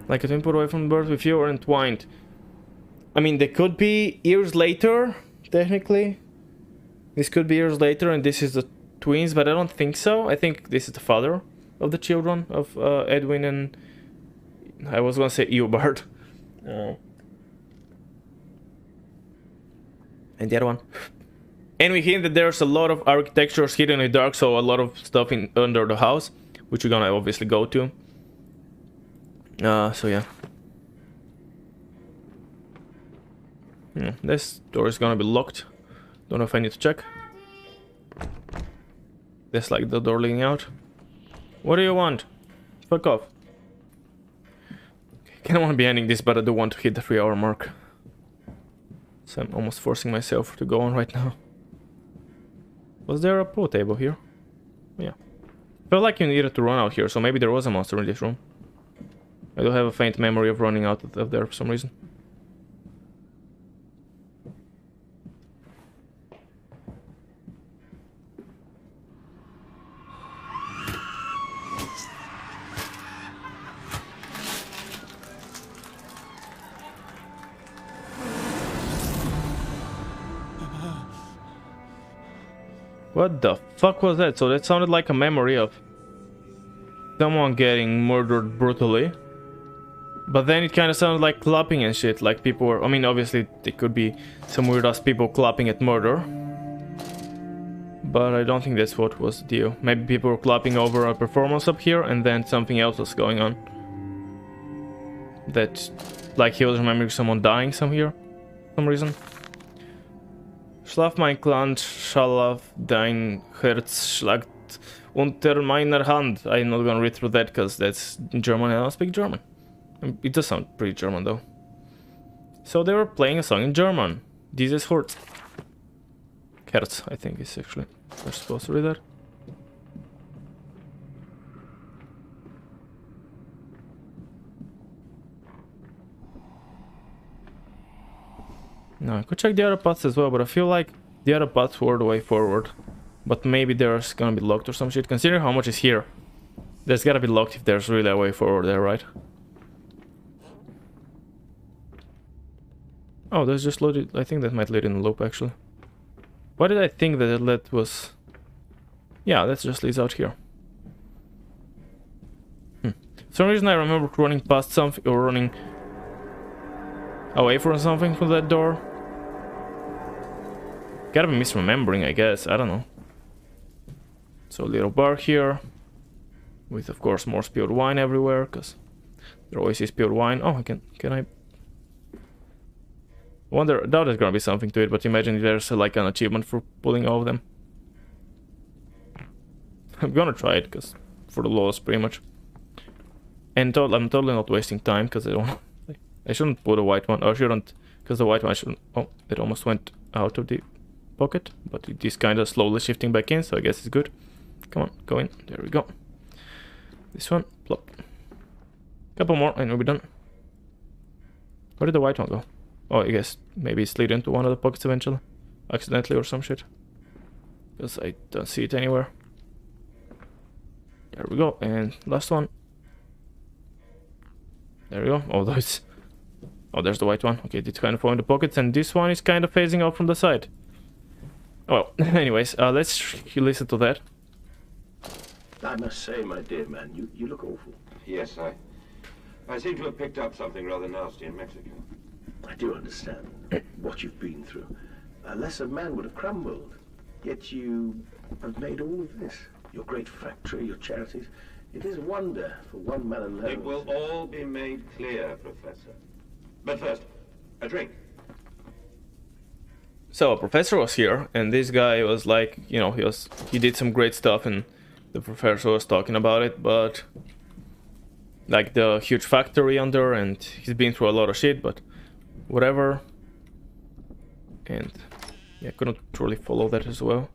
Like a twin put away from birth, with you are entwined. I mean, they could be years later, technically. This could be years later, and this is the twins, but I don't think so. I think this is the father of the children of Edwin and... I was gonna say Eobard. And the other one. And we hint that there's a lot of architectures hidden in the dark, so a lot of stuff under the house, which we're gonna obviously go to. So yeah. This door is gonna be locked. Don't know if I need to check. That's like the door leading out. What do you want? Fuck off. I kinda wanna be ending this, but I do want to hit the 3-hour mark. So I'm almost forcing myself to go on right now. Was there a pool table here? Yeah. Felt like you needed to run out here, so maybe there was a monster in this room. I do have a faint memory of running out of there for some reason. What the fuck was that? So that sounded like a memory of someone getting murdered brutally. But then it kind of sounded like clapping and shit, like people were... I mean, obviously, it could be some weird-ass people clapping at murder. But I don't think that's what was the deal. Maybe people were clapping over a performance up here, and then something else was going on. That... like he was remembering someone dying some reason. Schlaf mein Clan, Schlaf dein Herz schlagt unter meiner Hand. I'm not gonna read through that because that's German and I don't speak German. It does sound pretty German though. So they were playing a song in German. Dieses Herz. Herz, I think is actually. They're supposed to read that. No, I could check the other paths as well, but I feel like the other paths were the way forward. But maybe there's gonna be locked or some shit. Considering how much is here, there's gotta be locked if there's really a way forward there, right? Oh, there's just loaded. I think that might lead in a loop actually. Why did I think that it was... Yeah, that just leads out here. For some reason I remember running past something or running away from something from that door. Gotta be misremembering, I guess. I don't know. So a little bar here. With, of course, more spilled wine everywhere, because there always is spilled wine. Oh, can I... I doubt there's gonna be something to it, but imagine if there's like an achievement for pulling all of them. I'm gonna try it, because for the lows, pretty much. And I'm totally not wasting time, because I shouldn't put a white one, or shouldn't, because the white one shouldn't... Oh, it almost went out of the pocket, but it is kind of slowly shifting back in, so I guess it's good. Come on, go in. There we go. This one, plop. Couple more, and we'll be done. Where did the white one go? Oh, I guess maybe it slid into one of the pockets eventually. Accidentally or some shit. Because I don't see it anywhere. There we go, and last one. There we go. Oh, there's the white one. Okay, it's kind of in the pockets, and this one is kind of phasing out from the side. Well, anyways, let's listen to that. I must say, my dear man, you look awful. Yes, I seem to have picked up something rather nasty in Mexico. I do understand what you've been through. A lesser man would have crumbled. Yet you have made all of this. Your great factory, your charities. It is a wonder for one man alone. It will all be made clear, Professor. But first, a drink. So a professor was here, and this guy was like, you know, he did some great stuff, and the professor was talking about it, but like the huge factory under, and he's been through a lot of shit, but whatever. And yeah, couldn't truly follow that as well.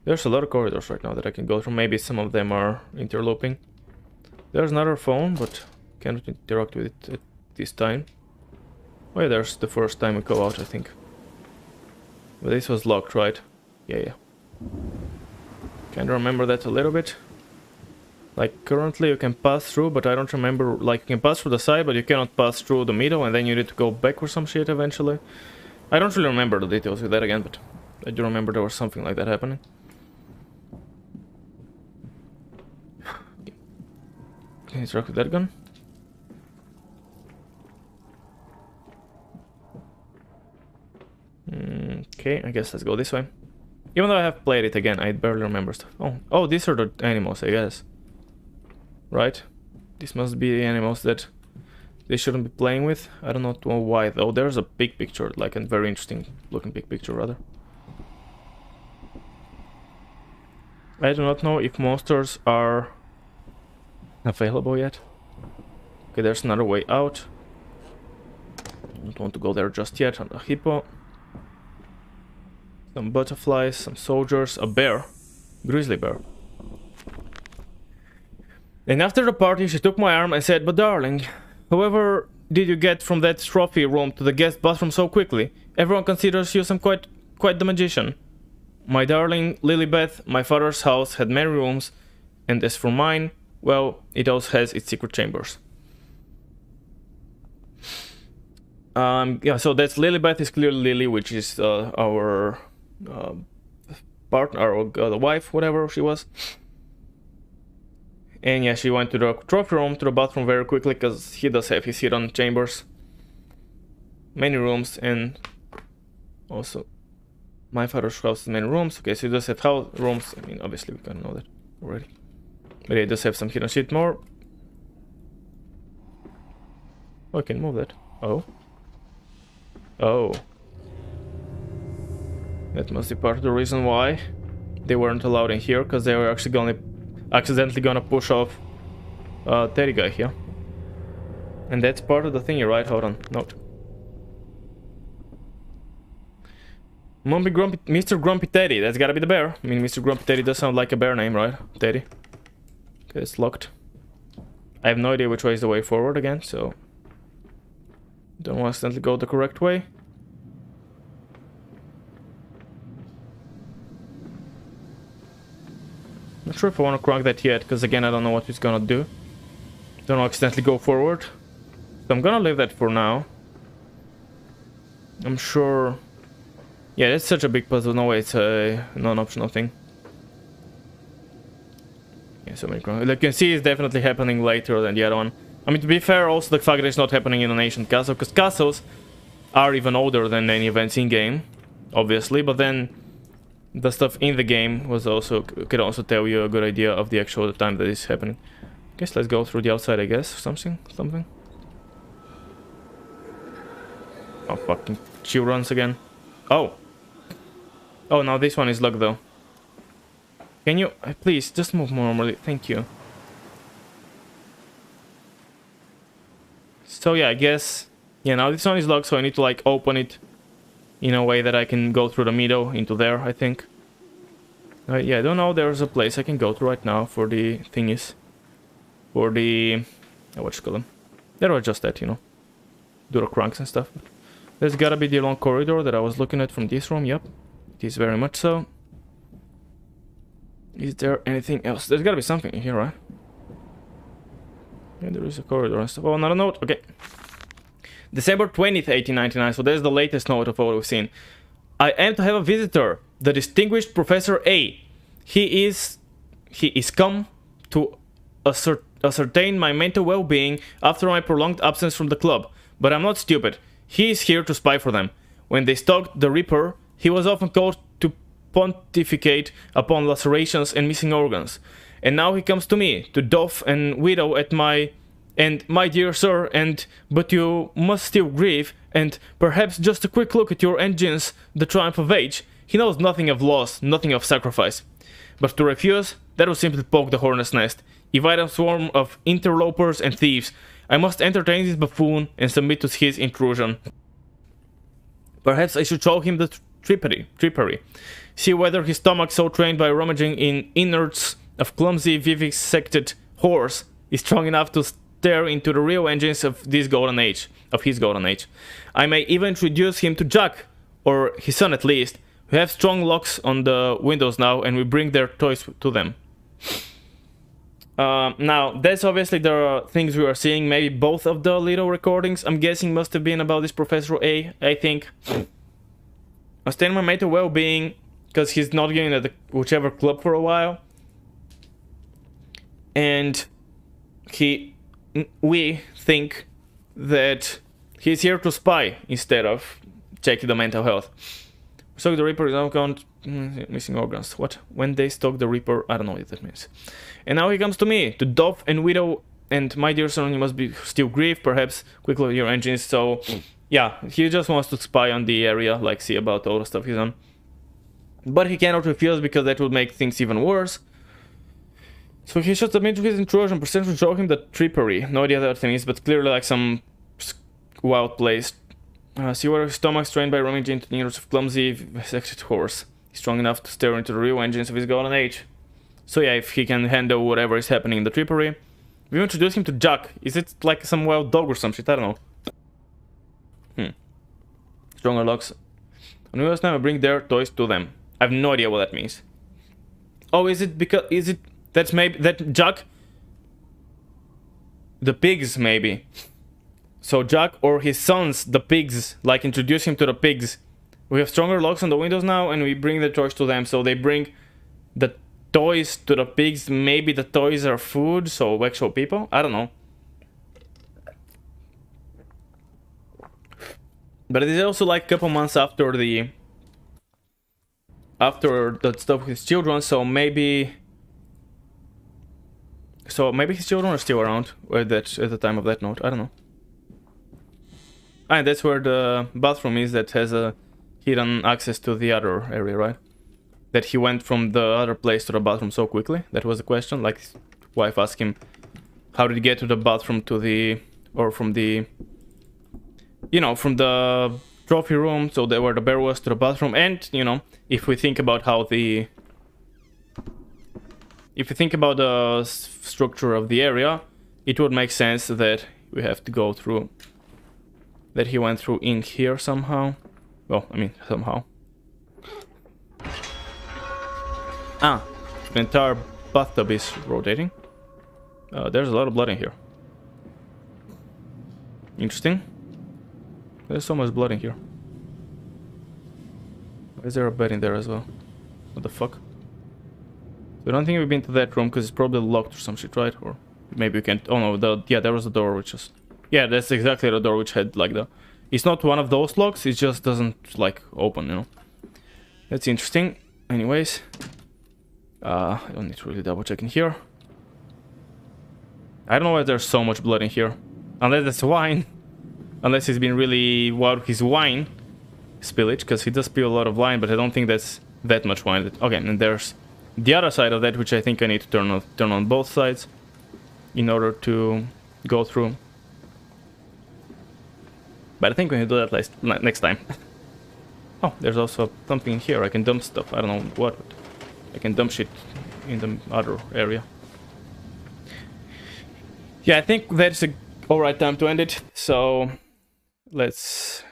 There's a lot of corridors right now that I can go through. Maybe some of them are interloping. There's another phone, but cannot interact with it at this time. Oh yeah, there's the first time we go out, I think. But this was locked, right? Yeah. Kinda remember that a little bit. Like, currently you can pass through, but I don't remember... Like, you can pass through the side, but you cannot pass through the middle, and then you need to go back or some shit eventually. I don't really remember the details of that again, but I do remember there was something like that happening. Can you interact with that gun? Okay, I guess let's go this way. Even though I have played it again, I barely remember stuff. Oh, these are the animals, I guess. Right? These must be the animals that they shouldn't be playing with. I don't know why though. There's a big picture, like a very interesting looking big picture rather. I do not know if monsters are available yet. Okay, there's another way out. I don't want to go there just yet. A hippo. Some butterflies, some soldiers, a bear. Grizzly bear. And after the party, she took my arm and said, "But darling, however did you get from that trophy room to the guest bathroom so quickly? Everyone considers you some quite the magician." "My darling Lilibeth, my father's house had many rooms, and as for mine, well, it also has its secret chambers." Yeah, so that's Lilibeth is clearly Lily, which is our partner, or the wife, whatever she was. And yeah, she went to the trophy room, to the bathroom very quickly, because he does have his hidden chambers. Many rooms, and also my father's house has many rooms. Okay, so he does have house rooms. I mean, obviously we kind of know that already. But yeah, he does have some hidden shit more. Oh, I can move that. Oh. Oh. That must be part of the reason why they weren't allowed in here, because they were actually accidentally gonna push off Teddy guy here. And that's part of the thingy, right? Hold on. Note. Mr. Grumpy Teddy. That's gotta be the bear. I mean, Mr. Grumpy Teddy does sound like a bear name, right? Teddy. Okay, it's locked. I have no idea which way is the way forward again, so... don't want to accidentally go the correct way. Not sure if I want to crank that yet, because again, I don't know what it's gonna do. Don't want to accidentally go forward. So I'm gonna leave that for now. I'm sure... yeah, that's such a big puzzle. No way, it's a non-optional thing. Yeah, so many cranks. Like you can see, it's definitely happening later than the other one. I mean, to be fair, also the fact that it's not happening in an ancient castle, because castles are even older than any events in-game, obviously, but then the stuff in the game was also could also tell you a good idea of the actual time that is happening. Guess let's go through the outside, I guess, something. Oh, fucking chill runs again. Oh. Oh, now this one is locked, though. Can you, please, just move more normally, thank you. So yeah, I guess, yeah, now this one is locked, so I need to like open it in a way that I can go through the middle into there, I think. Yeah, I don't know, there's a place I can go to right now for the thingies. For the, what you call them? There was just that, you know. Do the cranks and stuff. There's gotta be the long corridor that I was looking at from this room, yep. It is very much so. Is there anything else? There's gotta be something in here, right? Yeah, there is a corridor and stuff. Oh, another note. Okay. December 20th, 1899. So there's the latest note of what we've seen. I am to have a visitor. The distinguished Professor A. He is come to ascertain my mental well-being after my prolonged absence from the club. But I'm not stupid. He is here to spy for them. When they stalked the Reaper, he was often called to pontificate upon lacerations and missing organs. And now he comes to me, to doff and widow at my dear sir, but you must still grieve, and perhaps just a quick look at your engines, the triumph of age. He knows nothing of loss, nothing of sacrifice. But to refuse, that would simply poke the hornet's nest. Invite a swarm of interlopers and thieves. I must entertain this buffoon and submit to his intrusion. Perhaps I should show him the trippery. See whether his stomach, so trained by rummaging in innards of clumsy vivisected horse, is strong enough to stare into the real engines of his golden age. I may even introduce him to Jack, or his son at least, who have strong locks on the windows now, and we bring their toys to them. Now, that's obviously the things we are seeing. Maybe both of the little recordings, I'm guessing, must have been about this Professor A, I think. I stand my mental well-being, because he's not getting at whichever club for a while. And we think that he's here to spy instead of checking the mental health. So the Reaper is now count missing organs. What? When they stalk the Reaper, I don't know what that means. And now he comes to me, to doff and widow, and my dear son, you must be still grieve, perhaps quickly your engines. So yeah, he just wants to spy on the area, like see about all the stuff he's on. But he cannot refuse, because that would make things even worse. So he should submit to his intrusion. Perception show him the trippery. No idea what that thing is, but clearly like some wild place. See whether his stomach strained by rummaging into the innards of clumsy vivisected horse. He's strong enough to stare into the real engines of his golden age. So yeah, if he can handle whatever is happening in the trippery, We introduce him to Jack. Is it like some wild dog or some shit? I don't know. Stronger locks. On New Year's time, I bring their toys to them. I have no idea what that means. Oh, is it because... Is it... That's maybe... That Jack... The pigs, maybe. So Jack or his sons, the pigs, like introduce him to the pigs. We have stronger locks on the windows now, and we bring the toys to them. So they bring the toys to the pigs. Maybe the toys are food, so actual people? I don't know. But it is also like a couple months after the... After that stuff with his children, so maybe... So maybe his children are still around at the time of that note. I don't know. And that's where the bathroom is that has a hidden access to the other area, right? That he went from the other place to the bathroom so quickly. That was the question. Like, his wife asked him, how did he get to the bathroom to the... Or from the... You know, from the trophy room, so where the bear was, to the bathroom. And, you know, if we think about how the... If you think about the structure of the area, it would make sense that we have to go through... That he went through in here somehow. Well, I mean, somehow. Ah, the entire bathtub is rotating. There's a lot of blood in here. Interesting. There's so much blood in here. Why is there a bed in there as well? What the fuck? So I don't think we've been to that room because it's probably locked or some shit, right? Or maybe we can't... Oh no, yeah, there was a door which was... Yeah, that's exactly the door which had like the... It's not one of those locks, it just doesn't like open, you know. That's interesting. Anyways. I don't need to really double check in here. I don't know why there's so much blood in here. Unless it's wine. Unless he's been really wild with his wine spillage, because he does spill a lot of wine, but I don't think that's that much wine. Okay, and there's the other side of that, which I think I need to turn on both sides in order to go through. But I think we can do that next time. Oh, there's also something here. I can dump stuff. I don't know what, but I can dump shit in the other area. Yeah, I think that's a alright time to end it. So let's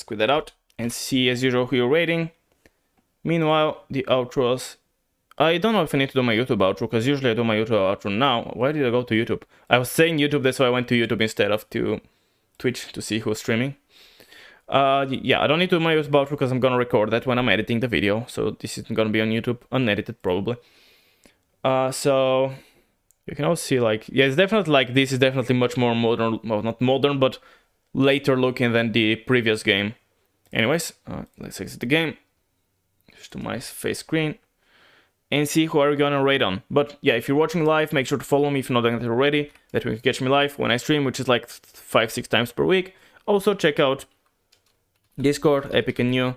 quit that out and see as usual who you're rating. Meanwhile, the outros. I don't know if I need to do my YouTube outro, because usually I do my YouTube outro now. Why did I go to YouTube? I was saying YouTube, that's why I went to YouTube instead of to Twitch to see who's streaming. Yeah, I don't need to do my YouTube outro because I'm gonna record that when I'm editing the video. So this is gonna be on YouTube, unedited probably. So you can also see like, yeah, it's definitely like, this is definitely much more modern, well not modern, but later looking than the previous game. Anyways, let's exit the game. Just to my face screen. And see who are we gonna rate on. But yeah, if you're watching live, make sure to follow me if you're not doing it already. That way you can catch me live when I stream, which is like 5-6 times per week. Also check out Discord, epic and new.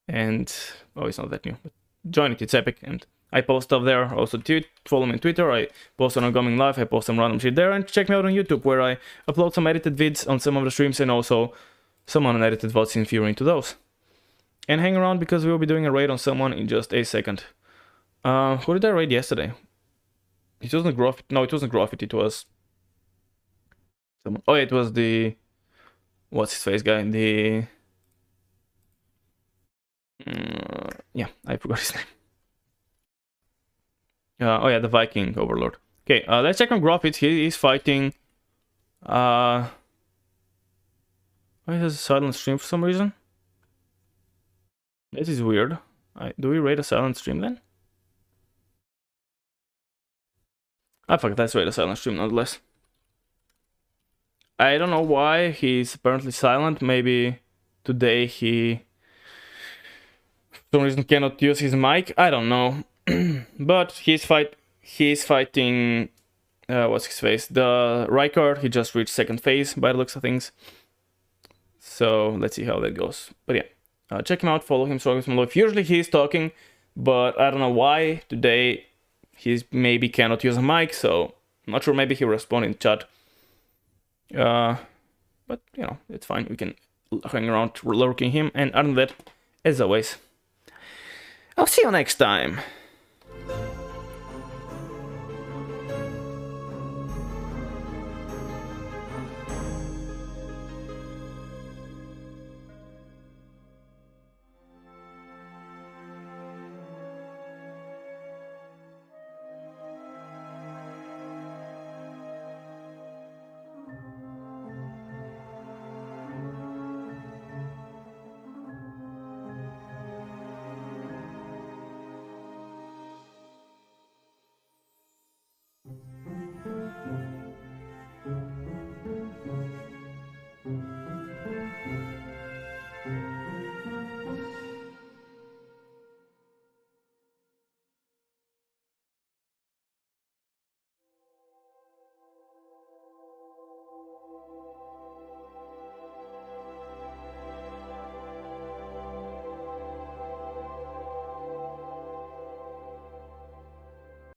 And, oh, it's not that new. But join it, it's epic. And I post stuff there. Also follow me on Twitter. I post on ongoing live. I post some random shit there. And check me out on YouTube, where I upload some edited vids on some of the streams and also some unedited VODs if you're into those. And hang around because we will be doing a raid on someone in just a second. Who did I raid yesterday? It wasn't Graffiti. No, it wasn't Graffiti. It was someone. Oh, yeah, it was the... What's his face guy? The... yeah, I forgot his name. Oh yeah, the Viking Overlord. Okay, let's check on Graffiti. He is fighting... Why is a silent stream for some reason? This is weird. Do we raid a silent stream then? Fuck, let's raid a silent stream nonetheless. I don't know why he's apparently silent. Maybe today he for some reason cannot use his mic. I don't know. But he's fighting what's his face? The Rykard. He just reached second phase by the looks of things. So let's see how that goes. But yeah, check him out, follow him, show him some love. Usually he's talking, but I don't know why today he maybe cannot use a mic, so I'm not sure. Maybe he'll respond in chat. But you know, it's fine. We can hang around lurking him. And other than that, as always, I'll see you next time.